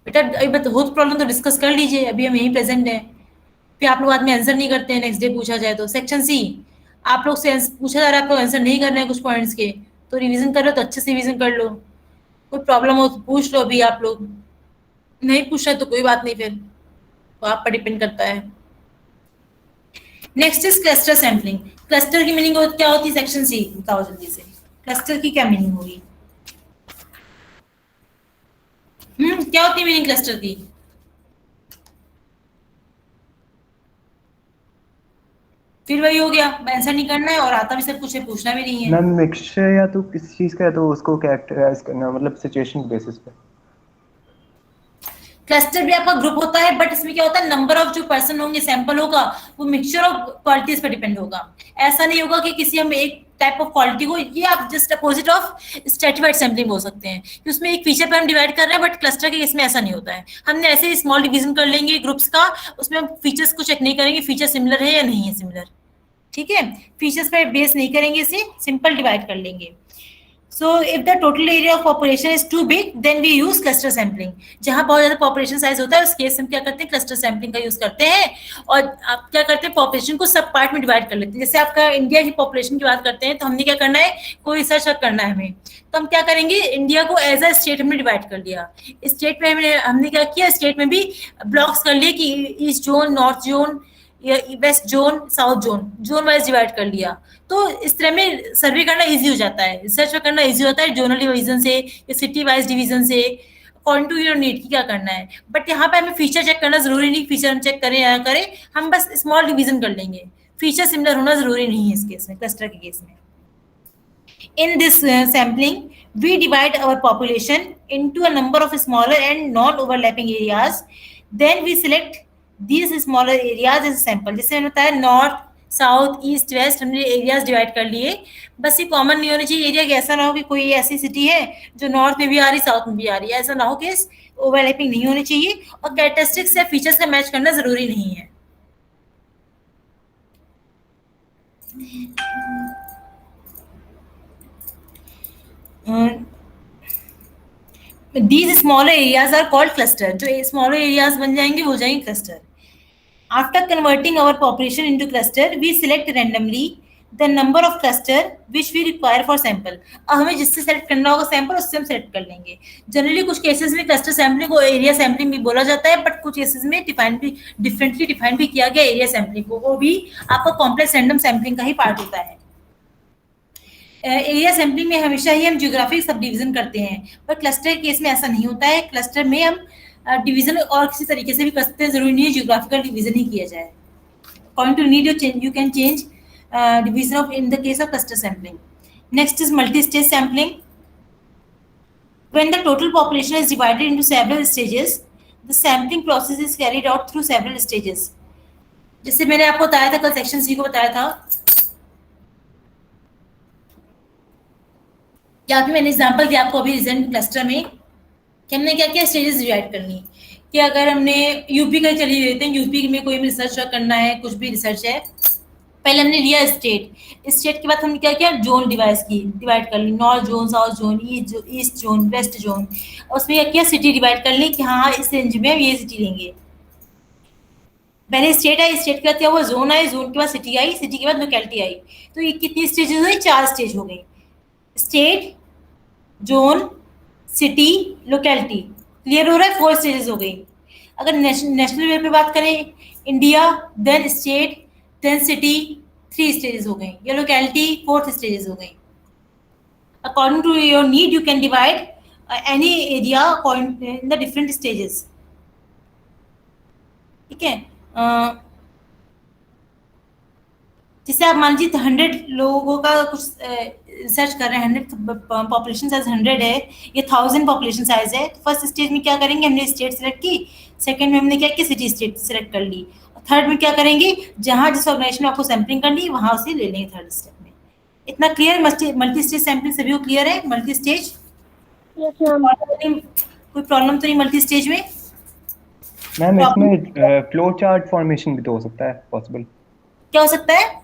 बेटा अभी हो तो प्रॉब्लम तो डिस्कस कर लीजिए, अभी हम यहीं प्रेजेंट हैं, फिर आप लोग बाद में आंसर नहीं करते हैं, नेक्स्ट डे पूछा जाए तो। सेक्शन सी, आप लोग से पूछा जा रहा है, आप लोग आंसर नहीं कर रहे हैं कुछ पॉइंट्स के, तो रिवीजन कर लो तो अच्छे से रिवीजन कर लो, कोई प्रॉब्लम हो तो पूछ लो अभी आप लोग, नहीं पूछ रहे तो कोई बात नहीं, फिर तो आप पर डिपेंड करता है। Next is cluster sampling. Cluster की मीनिंग क्या होती है सेक्शन सी, बताओ जल्दी से, क्लस्टर की क्या मीनिंग होगी? क्या होती है मीनिंग क्लस्टर की? फिर वही हो गया, आंसर नहीं करना है और आता भी सब कुछ है, पूछना भी नहीं है। मैम मिक्सचर या तो किसी चीज का है तो उसको कैरेक्टराइज करना, मतलब सिचुएशन के बेसिस पे। क्लस्टर भी आपका ग्रुप होता है, बट इसमें क्या होता है, नंबर ऑफ जो पर्सन होंगे, सैंपल होगा, वो मिक्सचर ऑफ क्वालिटीज पर डिपेंड होगा। ऐसा नहीं होगा कि किसी हम एक टाइप ऑफ क्वालिटी को, ये आप just opposite of stratified sampling बोल सकते हैं कि उसमें एक फीचर पर हम डिवाइड कर रहे हैं, बट क्लस्टर के केस में ऐसा नहीं होता है। हमने ऐसे ही स्मॉल डिवीजन कर लेंगे ग्रुप्स का, उसमें हम फीचर्स को चेक नहीं करेंगे फीचर सिमिलर है या नहीं है सिमिलर, ठीक है, फीचर्स पर बेस नहीं करेंगे, इसे सिंपल डिवाइड कर लेंगे। So if the total area of population is too big, then we use cluster sampling. जहाँ बहुत ज्यादा population size होता है उस केस में क्या करते हैं, cluster sampling का यूज करते हैं, और आप क्या करते हैं, population को सब पार्ट में डिवाइड कर लेते हैं। जैसे आपका इंडिया की population की बात करते हैं, तो हमने क्या करना है, कोई रिसर्च करना है हमें, तो हम क्या करेंगे, इंडिया को एज अ स्टेट हमने डिवाइड कर लिया। स्टेट में हमने क्या किया, स्टेट में भी ब्लॉक्स कर लिए कि east zone, north zone, west zone, south zone, zone wise divide कर लिया। तो इस तरह में सर्वे करना इजी हो जाता है, रिसर्च करना इजी होता है, जोनल डिवीजन से या सिटी वाइज डिवीजन से, अकॉर्डिंग टू योर नीड की क्या करना है। बट यहाँ पे हमें फीचर चेक करना जरूरी नहीं, फीचर हम चेक करें या करें, हम बस स्मॉल डिवीजन कर लेंगे, फीचर सिमिलर होना जरूरी नहीं है इस केस में, क्लस्टर के केस में। In this sampling, we divide our population into a number of smaller and non-overlapping areas. Then we select these smaller areas as a sample. जैसे मैंने बताया, नॉर्थ, साउथ, ईस्ट, वेस्ट, हमने areas divide कर लिए। बस ये common नहीं होनी चाहिए एरिया, कि ऐसा ना हो कि कोई ऐसी सिटी है जो नॉर्थ में भी आ रही, साउथ में भी आ रही है, ऐसा ना हो कि ओवरलैपिंग नहीं होनी चाहिए, और कैरेक्टरिस्टिक्स या फीचर्स का मैच करना जरूरी नहीं है। These smaller areas are called cluster. जो smaller areas बन जाएंगे हो जाएंगे cluster. After converting our population into cluster, we select randomly the number of cluster which we require for sample. अब हमें जिससे सेलेक्ट करना होगा सैंपल, उससे हम सेलेक्ट कर लेंगे। जनरली कुछ केसेस में क्लस्टर सैम्पलिंग को एरिया सैम्पलिंग भी बोला जाता है, बट कुछ केसेस में डिफरेंटली डिफाइन भी किया गया एरिया सैम्पलिंग को, वो भी आपका कॉम्प्लेक्स रैंडम सैम्पलिंग का ही पार्ट होता है। एरिया सैम्पलिंग में हमेशा ही हम ज्योग्राफिक सब डिवीजन करते हैं, पर क्लस्टर केस में ऐसा नहीं होता है। क्लस्टर में हम डिवीजन और किसी तरीके से भी कर सकते हैं, जरूरी नहीं है ज्योग्राफिकल डिवीजन ही किया जाए। According to need you can change division of in the case of cluster sampling. Next is multi stage sampling. When the total population is divided into several stages, the sampling process is carried out through several stages. जैसे मैंने आपको बताया था, कल section C को बताया था, या फिर मैंने एग्जांपल दिया आपको अभी रिजल्ट क्लस्टर में, कि हमने क्या क्या स्टेजेस डिवाइड करनी, कि अगर हमने यूपी का चलिए लेते हैं, यूपी में कोई भी रिसर्च करना है, कुछ भी रिसर्च है, पहले हमने लिया स्टेट के बाद हमने क्या किया, जोन डिवाइड कर ली, north zone, south zone, east zone, west zone, उसमें क्या किया, सिटी डिवाइड कर ली कि हाँ इस रेंज में हम ये सिटी लेंगे। पहले स्टेट आई, स्टेट के बाद क्या हुआ, जोन आई, जोन के बाद सिटी आई, सिटी के बाद लोकेलिटी आई। तो ये कितनी स्टेजेस हुई, 4 स्टेज हो गई, state, zone, city, locality. Clear हो रहा है, 4 स्टेजेस हो गई। अगर नेशनल लेवल पे बात करें, India, then state, then city, 3 stages हो गई, या लोकेलिटी 4th स्टेजेस हो गई। According to your need you can divide any area in the different stages, ठीक है। जैसे आप मान लीजिए 100 लोगों का कुछ रिसर्च कर रहे हैं, 100 पॉपुलेशन साइज 100 है, ये 1000 पॉपुलेशन साइज है, तो फर्स्ट स्टेज में क्या करेंगे, हमने स्टेट सेलेक्ट की, सेकंड में हमने क्या किया, सिटी स्टेट सेलेक्ट कर ली, और थर्ड में क्या करेंगे, जहां जिस ऑर्गेनाइजेशन में आपको सैम्पलिंग करनी वहां से ले लेंगे थर्ड स्टेप में। इतना क्लियर, मल्टी स्टेज सैम्पलिंग सभी को क्लियर है? Multi stage, yes ma'am. कोई प्रॉब्लम तो नहीं मल्टी स्टेज में? मैम इसमें फ्लो चार्ट फॉर्मेशन भी तो हो सकता है पॉसिबल? क्या हो सकता है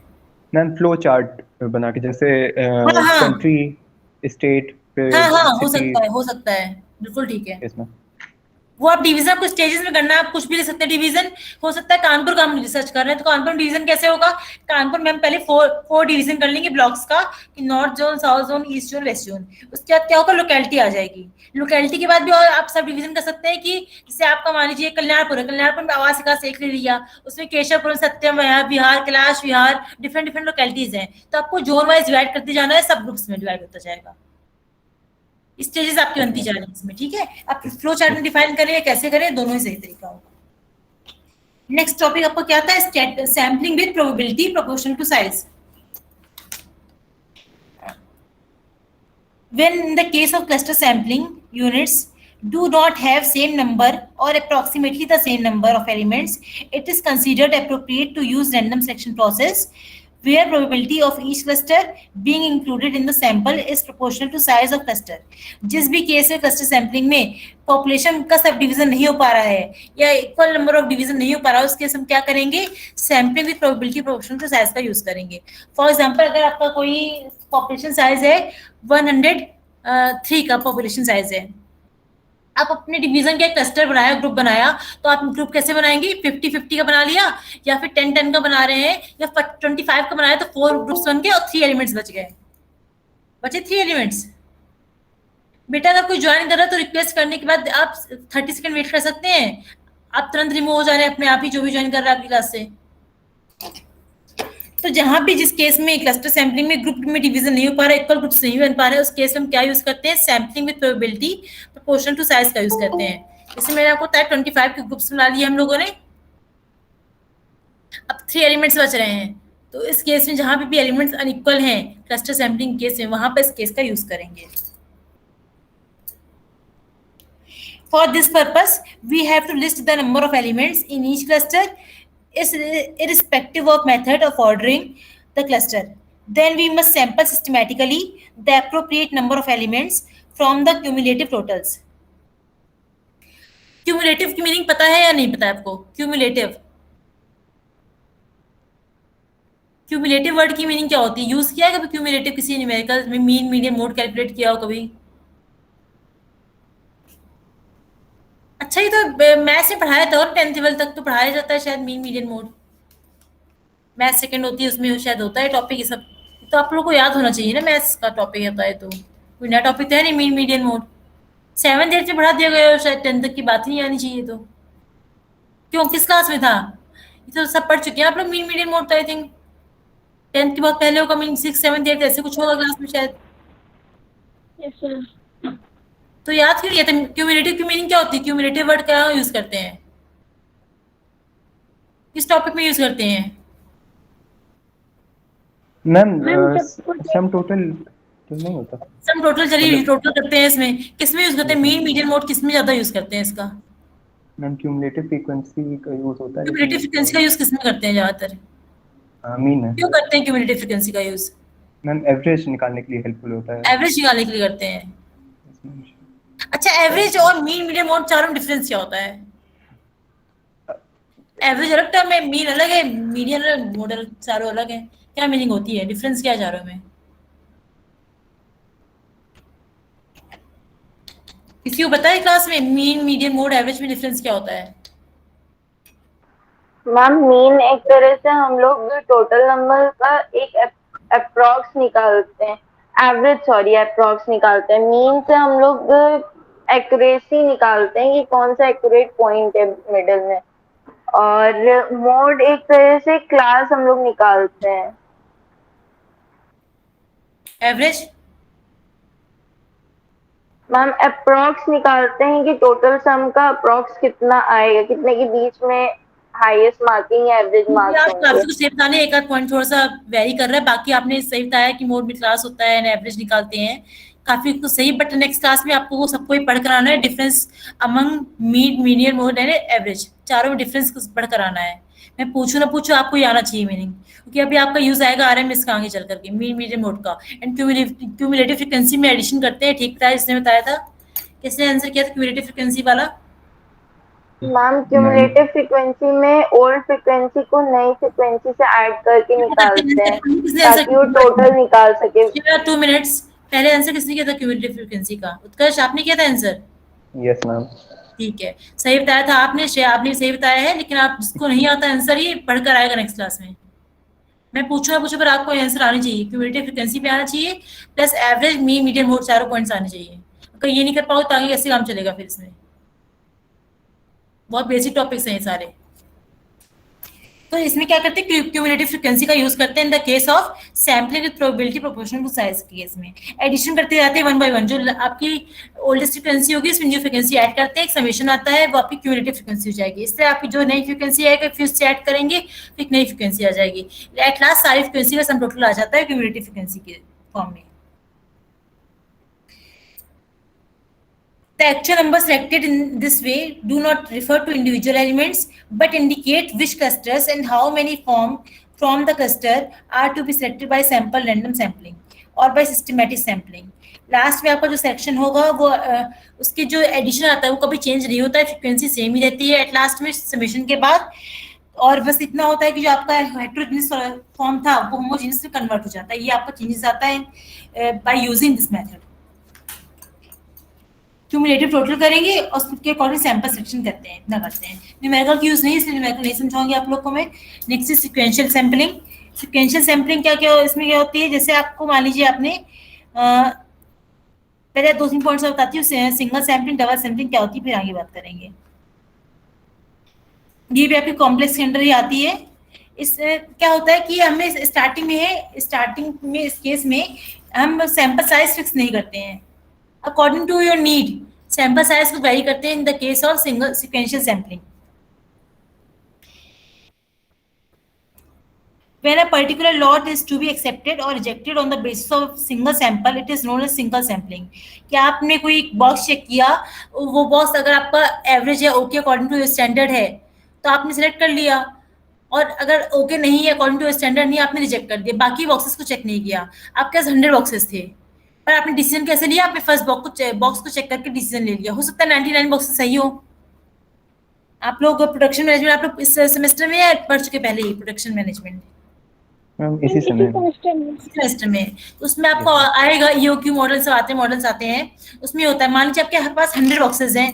मैम फ्लो चार्ट बना के, जैसे कंट्री, स्टेट, फिर हाँ सिटी, हो सकता है, बिल्कुल ठीक है। इसमें वो आप डिवीजन आपको स्टेजेस में करना है, आप कुछ भी ले सकते हैं डिवीजन। हो सकता है कानपुर का हम रिसर्च कर रहे हैं तो कानपुर में डिवीजन कैसे होगा, कानपुर में हम पहले फोर डिवीजन कर लेंगे ब्लॉक्स का, कि north zone, south zone, east zone, west zone. उसके बाद क्या होगा, लोकेलिटी आ जाएगी। लोकेलिटी के बाद भी और आप सब डिवीजन कर सकते हैं, कि जैसे आपका मान लीजिए कल्याणपुर है, कल्याणपुर में आवास विकास एक ले लिया, उसमें केशवपुरम, सत्यम विहार, कैलाश विहार, डिफरेंट डिफरेंट लोकेलिटीज हैं, तो आपको जोन वाइज डिवाइड करते जाना है, सब ग्रुप्स में डिवाइड होता जाएगा। स्टेजेस आपकी बनती जा रही है इसमें, ठीक है। आप फ्लो चार्ट में डिफाइन करें या कैसे करें, दोनों ही सही तरीका होगा। नेक्स्ट टॉपिक आपको क्या आता है, sampling with probability proportional to size. When in the case of cluster sampling, units do not have same number or approximately the same number of elements, it is considered appropriate to use random selection process, where probability of each cluster being included in the sample is proportional to size of cluster. जिस भी case है cluster sampling में population का sub division नहीं हो पा रहा है या इक्वल नंबर ऑफ डिवीजन नहीं हो पा रहा है, उस केस हम क्या करेंगे, sampling with probability proportional to size का यूज करेंगे। फॉर एग्जांपल, अगर आपका कोई पॉपुलेशन साइज है 103 का पॉपुलेशन साइज है, आप अपने डिवीजन का एक क्लस्टर बनाया, ग्रुप बनाया, तो आप ग्रुप कैसे बनाएंगे, 50-50 का बना लिया, या फिर 10-10 का बना रहे हैं, या 25 का बनाया, तो 4 ग्रुप्स बन गए और 3 एलिमेंट्स बच गए, बचे 3 एलिमेंट्स। बेटा अगर कोई ज्वाइन कर रहा है तो रिक्वेस्ट करने के बाद आप 30 सेकंड वेट कर सकते हैं, आप तुरंत रिमूव हो जा रहे हैं अपने आप ही, जो भी ज्वाइन कर रहा है आपकी क्लास से। तो जहां भी जिस केस में क्लस्टर सैम्पलिंग में ग्रुप में डिवीजन नहीं हो पा रहा है, इक्वल ग्रुप्स नहीं बन पा रहे हैं, उस केस में हम क्या यूज करते हैं, sampling with probability proportional to size का यूज करते हैं। जैसे मैंने आपको बताया 25 के ग्रुप्स बना लिए हम लोगों ने, अब 3 एलिमेंट्स बच रहे हैं, तो इस केस में जहां भी एलिमेंट्स अनइक्वल हैं क्लस्टर सैम्पलिंग केस में, वहां पर इस केस का यूज करेंगे। For this purpose, we have to list the number of elements in each cluster, is irrespective of method of ordering the cluster. Then we must sample systematically the appropriate number of elements from the cumulative totals. Cumulative की meaning पता है या नहीं पता है आपको? Cumulative word की meaning क्या होती है? यूज किया है कभी क्यूमुलेटिव किसी न्यूमेरिकल में, मीन मीडियन मोड कैलकुलेट किया हो कभी? अच्छा, ये तो मैथ्स में पढ़ाया था और 10th 12th तक तो पढ़ाया जाता है शायद, mean median mode math second होती है उसमें शायद होता है टॉपिक, ये सब तो आप लोगों को याद होना चाहिए ना, मैथ्स का टॉपिक होता है तो कोई नया टॉपिक तो है नहीं। Mean median mode 7th 8th में पढ़ा दिया गया, शायद 10th तक की बात ही नहीं आनी चाहिए। तो क्यों, किस क्लास में था? ये तो सब पढ़ चुके हैं आप लोग मीन मीडियन मोड, तो आई थिंक 10th के बहुत पहले होगा, मीन 6th 7th 8th ऐसे कुछ होगा क्लास में शायद। Yes, sir. तो याद क्यों नहीं है? क्यूमुलेटिव की मीनिंग क्या होती है? क्यूमुलेटिव वर्ड क्या यूज करते हैं, किस टॉपिक में यूज करते हैं? मैम सम टोटल तो नहीं होता, सम टोटल, चलिए टोटल करते हैं। इसमें किस में यूज करते हैं? मीन मीडियन मोड किस में ज्यादा यूज करते हैं इसका? मैम क्यूमुलेटिव फ्रीक्वेंसी का यूज होता है। क्यूमुलेटिव फ्रीक्वेंसी का यूज किस में करते हैं ज्यादातर? मीन है। क्यों करते हैं क्यूमुलेटिव फ्रीक्वेंसी का यूज? मैम एवरेज निकालने के लिए हेल्पफुल होता है। एवरेज निकालने के लिए करते हैं। अच्छा, एवरेज और मीन मीडियन मोड चारों में डिफरेंस क्या होता है? एवरेज अलग टर्म है, मीन अलग है, मीडियन अलग, मोड अलग, चारों अलग है। क्या मीनिंग होती है, डिफरेंस क्या है चारों में? किसी को पता है क्लास में मीन मीडियन मोड एवरेज में डिफरेंस क्या होता है? मैम मीन एक तरह से हम लोग टोटल नंबर का एक अप्रॉक्स निकालते हैं, अप्रॉक्स निकालते हैं। मीन से हम लोग एक्यूरेसी निकालते हैं कि कौन सा एक्यूरेट पॉइंट है मिडिल में, और मोड एक तरह से क्लास हम लोग निकालते हैं। एवरेज मैम अप्रॉक्स निकालते हैं कि टोटल सम का अप्रॉक्स कितना आएगा, कितने के बीच में हाईएस्ट मार्किंग या एवरेज मार्क्स आप काफी कुछ सही बताने, एक आध पॉइंट थोड़ा सा वेरी कर रहा है, बाकी आपने सही बताया कि मोड में क्लास होता है, एवरेज निकालते हैं, काफी कुछ सही। बट नेक्स्ट क्लास में आपको वो सबको ही पढ़ कर आना है, difference among mean median mode and average, चारों में डिफरेंस पढ़ कर आना है। मैं पूछू ना पूछू, आपको ये आना चाहिए मीनिंग, क्योंकि अभी आपका यूज आएगा आरएमएस का आगे चल करके, मीन मीडियन मोड का। एंड क्यूमुलेटिव फ्रीक्वेंसी में एडिशन करते हैं, ठीक था, इसने बताया था। किसने आंसर किया था क्यूमुलेटिव फ्रीक्वेंसी वाला? मैम क्यूमुलेटिव फ्रीक्वेंसी में ओल्ड फ्रीक्वेंसी को नई फ्रीक्वेंसी से ऐड करके निकालते हैं ताकि वो टोटल निकाल सके। 2 मिनट्स पहले आंसर किसने किया था क्यूमुलेटिव फ्रीक्वेंसी का? उत्कर्ष आपने किया था आंसर? Yes ma'am. ठीक है, सही बताया था आपने, आपने सही बताया है, लेकिन आप जिसको नहीं आता आंसर ये पढ़कर आएगा नेक्स्ट क्लास में। मैं पूछूंगा पर आपको आंसर आनी चाहिए, क्यूमुलेटिव फ्रीक्वेंसी पे आना चाहिए, plus average, mean, median, mode, चारों पॉइंट्स आने चाहिए। अगर ये नहीं कर पाओ तो आगे कैसे काम चलेगा फिर इसमें? बहुत बेसिक टॉपिक्स हैं ये सारे। तो इसमें क्या करते हैं, क्यूमुलेटिव फ्रीक्वेंसी का यूज करते हैं in the case of sampling with probability proportional to size के केस में। एडिशन करते जाते हैं 1 by 1, जो आपकी ओल्डेस्ट फ्रीक्वेंसी होगी इसमें न्यू फ्रीक्वेंसी ऐड करते हैं, एक समेशन आता है, वो आपकी क्यूमुलेटिव फ्रीक्वेंसी हो जाएगी। इससे आपकी जो नई फ्रीक्वेंसी आएगी फिर उससे ऐड करेंगे, फिर एक नई फ्रीक्वेंसी आ जाएगी, एट लास्ट सारी फ्रीक्वेंसी का सम टोटल आ जाता है क्यूमुलेटिव फ्रीक्वेंसी के फॉर्म में। The actual numbers selected in this way do not refer to individual elements, but indicate which clusters and how many from the cluster are to be selected by sample random sampling or by systematic sampling. Last में आपका जो section होगा वो उसके जो addition आता है वो कभी चेंज नहीं होता है, फ्रीक्वेंसी सेम ही रहती है एट लास्ट में समेशन के बाद, और बस इतना होता है कि जो आपका हेटेरोजेनस फॉर्म था वो होमोजेनस में कन्वर्ट हो जाता है। ये आपका चेंजेस आता है by using this method. Cumulative total करेंगे और उसके अकॉर्डिंग सैंपल सिलेक्शन करते हैं, इतना करते हैं। न्यूमेरिकल की यूज नहीं, इसलिए न्यूमेरिकल नहीं समझाऊंगी आप लोग को मैं। Next is sequential sampling. Sequential sampling क्या इसमें क्या होती है, जैसे आपको मान लीजिए आपने पहले 2-3 पॉइंट्स बताती हूँ, सिंगल सैम्पलिंग, डबल सैम्पलिंग क्या होती है, फिर आगे बात करेंगे। ये भी आपकी कॉम्प्लेक्स के अंडर ही आती है। इस क्या होता है कि हमें स्टार्टिंग में इस केस में हम सैंपल साइज फिक्स नहीं करते हैं, according to your need sample size को वेरी करते हैं in the case of single sequential sampling. When a particular lot is to be accepted or rejected on the basis of single sample, it is known as single sampling. क्या आपने कोई box check किया, वो box अगर आपका average है, okay according to standard है तो आपने सिलेक्ट कर लिया, और अगर ओके नहीं है अकॉर्डिंग टू स्टैंडर्ड नहीं, आपने रिजेक्ट कर दिया, बाकी बॉक्सेस को चेक नहीं किया। आपके पास 100 बॉक्सेस थे पर आपने डिसीजन कैसे लिया, आपने फर्स्ट बॉक्स को चेक करके डिसीजन ले लिया। हो सकता है 99 बॉक्सेस सही हो। आप लोग प्रोडक्शन मैनेजमेंट आप लोग इस सेमेस्टर में या पढ़ चुके पहले ही प्रोडक्शन मैनेजमेंट? इसी समय सेमेस्टर में। तो उसमें आपको आएगा ईओक्यू मॉडल्स आते हैं, उसमें होता है, मान लीजिए आपके पास 100 बॉक्सेस हैं,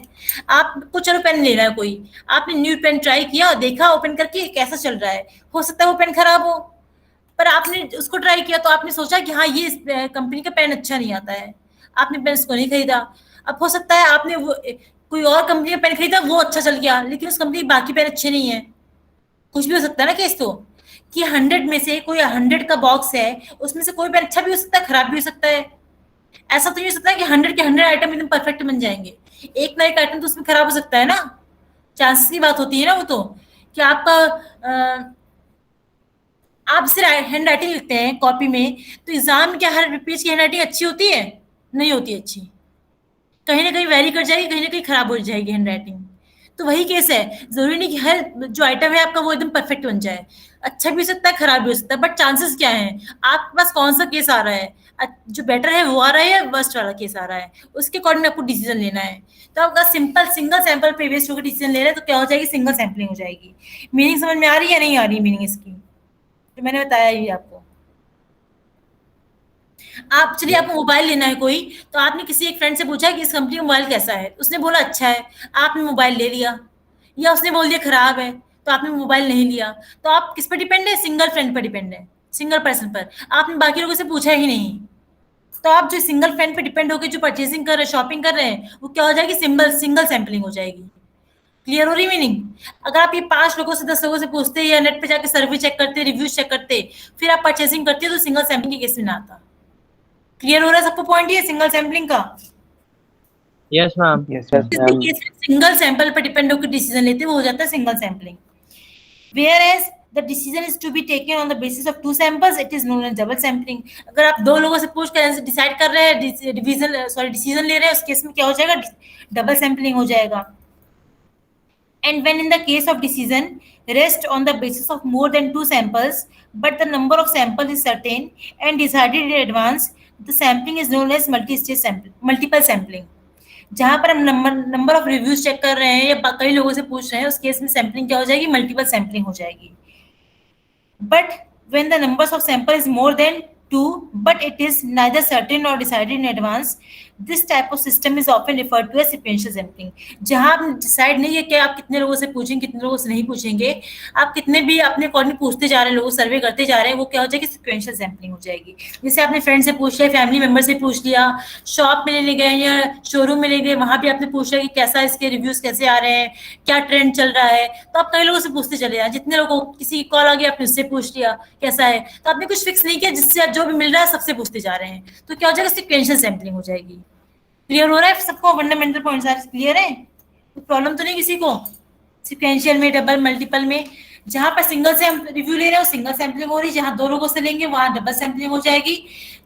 आपको चलो पेन लेना है कोई, आपने न्यू पेन ट्राई किया और देखा ओपन करके कैसा चल रहा है, हो सकता है वो पेन खराब हो, पर आपने उसको ट्राई किया तो आपने सोचा कि हाँ ये कंपनी का पेन अच्छा नहीं आता है, आपने पेन उसको नहीं खरीदा। अब हो सकता है आपने कोई और कंपनी का पेन खरीदा, वो अच्छा चल गया, लेकिन उस कंपनी के बाकी पेन अच्छे नहीं है। कुछ भी हो सकता है ना केस, तो कि 100 में से कोई 100 का बॉक्स है, उसमें से कोई पेन अच्छा भी हो सकता है, खराब भी हो सकता है। ऐसा तो नहीं हो सकता है कि 100 के 100 आइटम एकदम परफेक्ट बन जाएंगे, एक ना एक आइटम तो उसमें खराब हो सकता है ना, चांसेस की बात होती है ना वो, तो कि आपका आप सिर्फ हैंड राइटिंग लिखते हैं कॉपी में, तो एग्जाम में क्या हर पेज की हैंड राइटिंग अच्छी होती है? नहीं होती अच्छी, कहीं ना कहीं वेरी कर जाएगी, कहीं ना कहीं खराब हो जाएगी हैंड राइटिंग। तो वही केस है, जरूरी नहीं कि हर जो आइटम है आपका वो एकदम परफेक्ट बन जाए, अच्छा भी हो सकता है, खराब भी हो सकता है, बट चांसेस क्या है, आपके पास कौन सा केस आ रहा है, जो बेटर है वो आ रहा है या वर्स्ट वाला केस आ रहा है, उसके अकॉर्डिंग आपको डिसीजन लेना है। तो आपका सिंपल सिंगल सैंपल पे बेस्ड होकर डिसीजन ले रहे हैं तो क्या हो जाएगी, सिंगल सैम्पलिंग हो जाएगी। मीनिंग समझ में आ रही है या नहीं आ रही मीनिंग इसकी, तो मैंने बताया ही आपको। आप चलिए आपको मोबाइल लेना है कोई, तो आपने किसी एक फ्रेंड से पूछा कि इस कंपनी का मोबाइल कैसा है, उसने बोला अच्छा है, आपने मोबाइल ले लिया, या उसने बोल दिया खराब है तो आपने मोबाइल नहीं लिया। तो आप किस पर डिपेंड है, सिंगल फ्रेंड पर डिपेंड है, सिंगल पर्सन पर, आपने बाकी लोगों से पूछा ही नहीं। तो आप जो सिंगल फ्रेंड पर डिपेंड होकर जो परचेसिंग कर रहे हैं, शॉपिंग कर रहे हैं, वो क्या हो जाएगी, सिंगल सैम्पलिंग हो जाएगी। क्लियर हो रही मीनिंग? अगर आप ये 5 लोगों से 10 लोगों से पूछते या नेट पे जाके सर्वे चेक करते, रिव्यूज चेक करते, फिर आप परचेसिंग करते तो सिंगल सैम्पलिंग के केस में ना आता। क्लियर हो रहा है सबको पॉइंट ये सिंगल सैम्पलिंग का? Yes ma'am. सिंगल सैंपल पर डिपेंड होकर डिसीजन लेते वो हो जाता है single sampling. Whereas the decision is to be taken on the basis of 2 samples, it is known as double sampling. अगर आप 2 लोगों से पूछ कर डिसाइड कर रहे हैं, डिसीजन ले रहे हैं, उस केस में क्या हो जाएगा, डबल सैम्पलिंग हो जाएगा। And when in the case of decision rest on the basis of more than 2 samples, but the number of samples is certain and decided in advance, the sampling is known as multi-stage sampling, multiple sampling. जहां पर हम number of reviews check कर रहे हैं या कई लोगों से पूछ रहे हैं, उस केस में सैम्पलिंग क्या हो जाएगी, मल्टीपल सैम्पलिंग हो जाएगी। But when the numbers of sample is more than 2, but it is neither certain nor decided in advance, this type of system is often referred to as sequential sampling. जहां आप decide नहीं है कि आप कितने लोगों से पूछेंगे, कितने लोगों से नहीं पूछेंगे, आप कितने भी अपने अकॉर्डिंग पूछते जा रहे हैं, लोगों सर्वे करते जा रहे हैं, वो क्या हो जाएगी, सीक्वेंशियल सैंपलिंग हो जाएगी। जैसे आपने फ्रेंड से पूछ लिया, फैमिली मेंबर से पूछ लिया, शॉप में लेने गए या शोरूम में ले गए, वहां भी आपने पूछ लिया कि कैसा इसके रिव्यूज कैसे आ रहे हैं, क्या ट्रेंड चल रहा है, तो आप कई लोगों से पूछते चले जाए। जितने लोगों को किसी की कॉल आ गई आपने उससे पूछ लिया कैसा है, तो आपने कुछ फिक्स नहीं किया, जिससे आप जो भी मिल रहा है सबसे पूछते जा रहे हैं, तो क्या हो जाएगा, सीक्वेंशियल सैंपलिंग हो जाएगी। क्लियर हो रहा है सबको? फंडामेंटल पॉइंट्स आर क्लियर है? कोई प्रॉब्लम तो नहीं किसी को? सीक्वेंशियल में, डबल, मल्टीपल में, जहां पर सिंगल से हम रिव्यू ले रहे हो सिंगल सैंपलिंग हो रही है, जहां 2 लोगों से लेंगे वहां डबल सैंपलिंग हो जाएगी।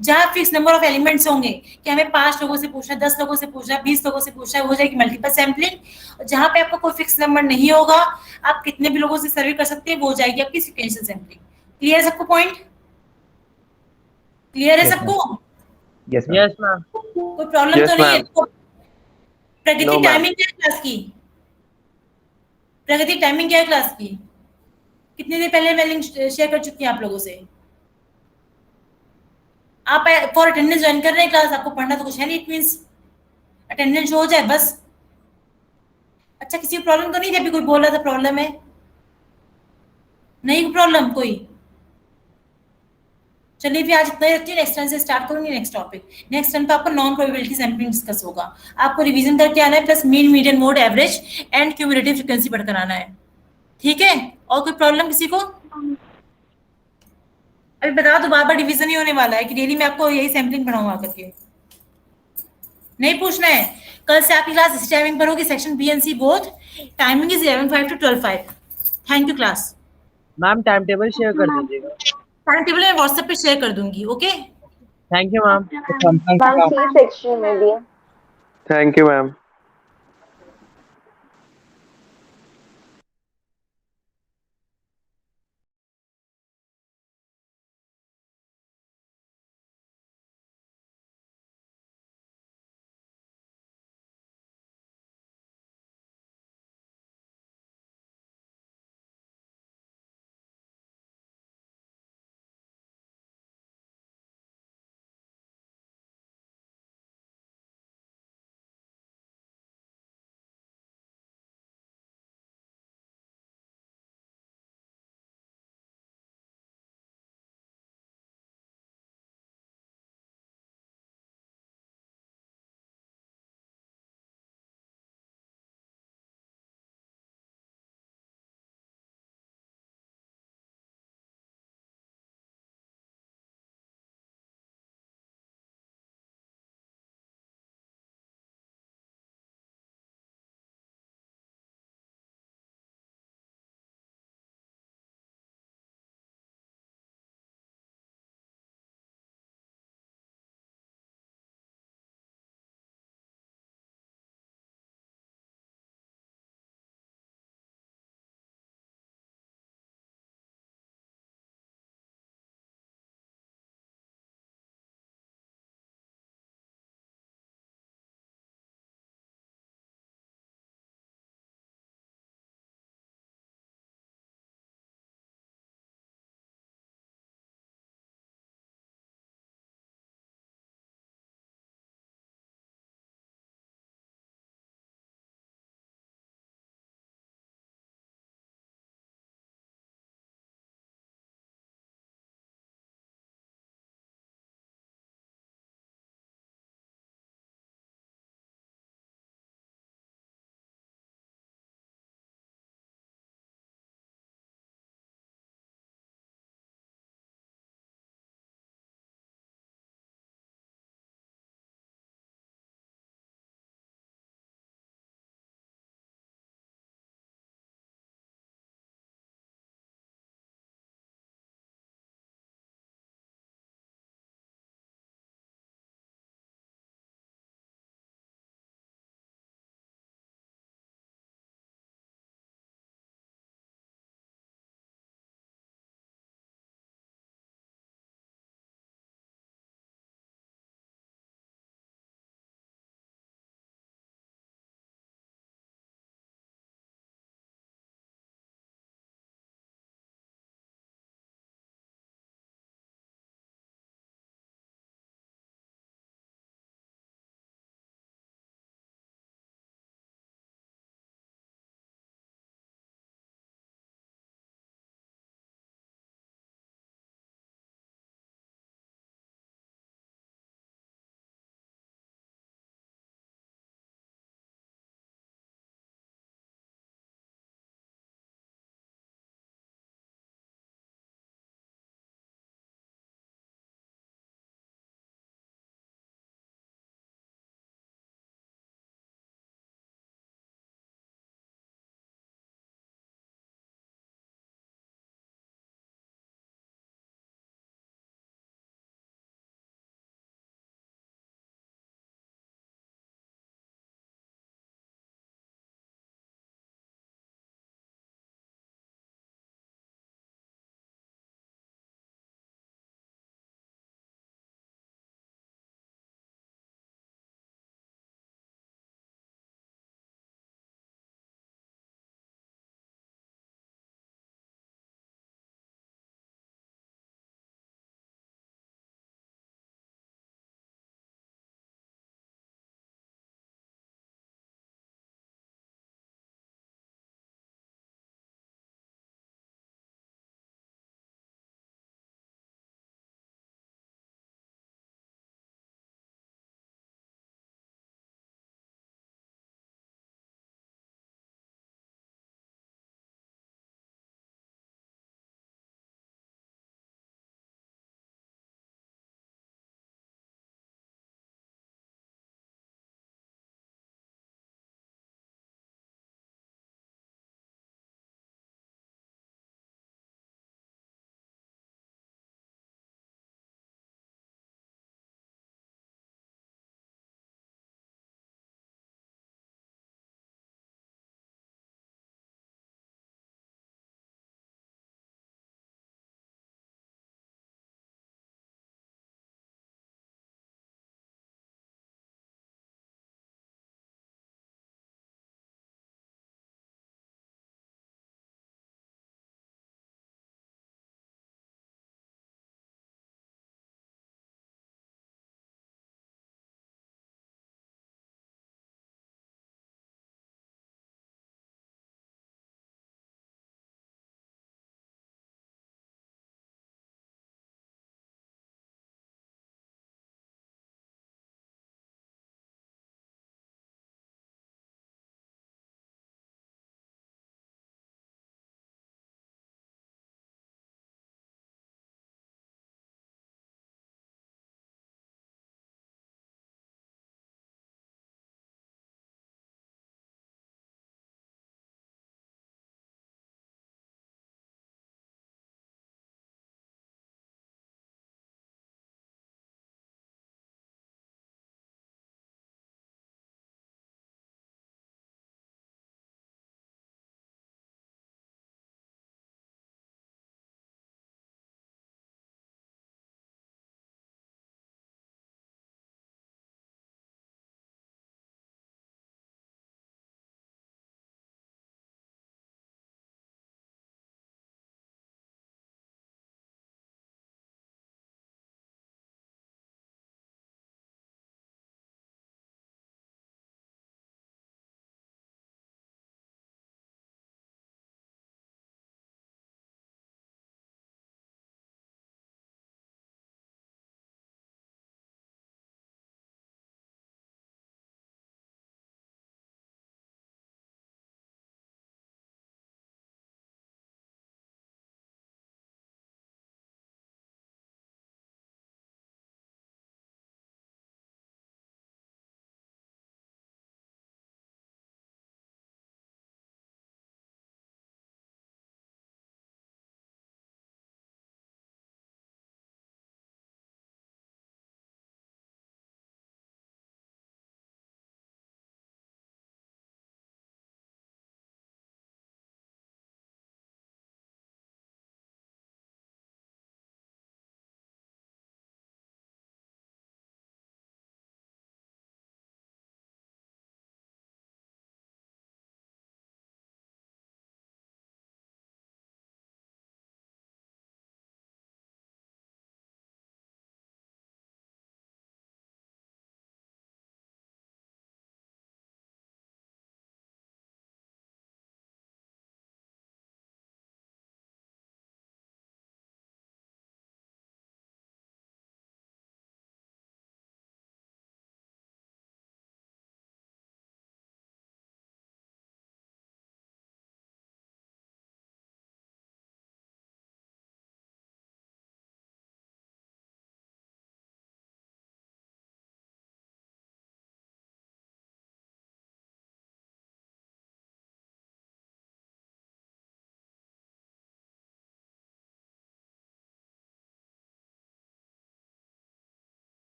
जहां फिक्स नंबर ऑफ एलिमेंट्स होंगे कि हमें 5 लोगों से पूछना है, 10 लोगों से पूछना है, 20 लोगों से पूछना है, हो जाएगी मल्टीपल सैंपलिंग। जहां पे आपका कोई फिक्स नंबर नहीं होगा, आप कितने भी लोगों से सर्वे कर सकते हैं, वो हो जाएगी आपकी सीक्वेंशियल सैंपलिंग। क्लियर है सबको पॉइंट? क्लियर है Yes, सबको? Yes, ma'am. Yes, ma'am. कोई प्रॉब्लम Yes, तो नहीं है? ma'am. तो प्रगति No, ma'am. टाइमिंग क्या है क्लास की? प्रगति टाइमिंग क्या है क्लास की? कितनी देर पहले मैं लिंक शेयर कर चुकी हूँ आप लोगों से? आप फॉर अटेंडेंस ज्वाइन कर रहे हैं क्लास, आपको पढ़ना तो कुछ है नहीं, इट मींस अटेंडेंस हो जाए बस। अच्छा, किसी को प्रॉब्लम तो नहीं थी? अभी कोई बोल रहा था प्रॉब्लम है? नहीं प्रॉब्लम कोई? चलिए फिर आज इतना ही रखती हूँ, नेक्स्ट टाइम से स्टार्ट करूंगी नेक्स्ट टॉपिक। नेक्स्ट टाइम पे आपको नॉन प्रोबेबिलिटी सैंपलिंग डिस्कस होगा, आपको रिवीजन करके आना है, plus mean, median, mode, average and cumulative frequency पढ़कर आना है। ठीक है? और कोई प्रॉब्लम किसी को? अभी बता दो, बार बार डिवीजन ही होने वाला है कि डेली मैं आपको यही सैंपलिंग पढ़ाऊंगा करके? नहीं पूछना है? कल से आपकी क्लास इस टाइमिंग पर होगी, section B and C both. Timing is 11:05 to 12:05। Thank you class. Ma'am time table share कर दीजिएगा। टाइम टेबल मैं व्हाट्सएप पे शेयर कर दूंगी। Okay? Thank you ma'am. Ma'am C section में भी है। Thank you, ma'am.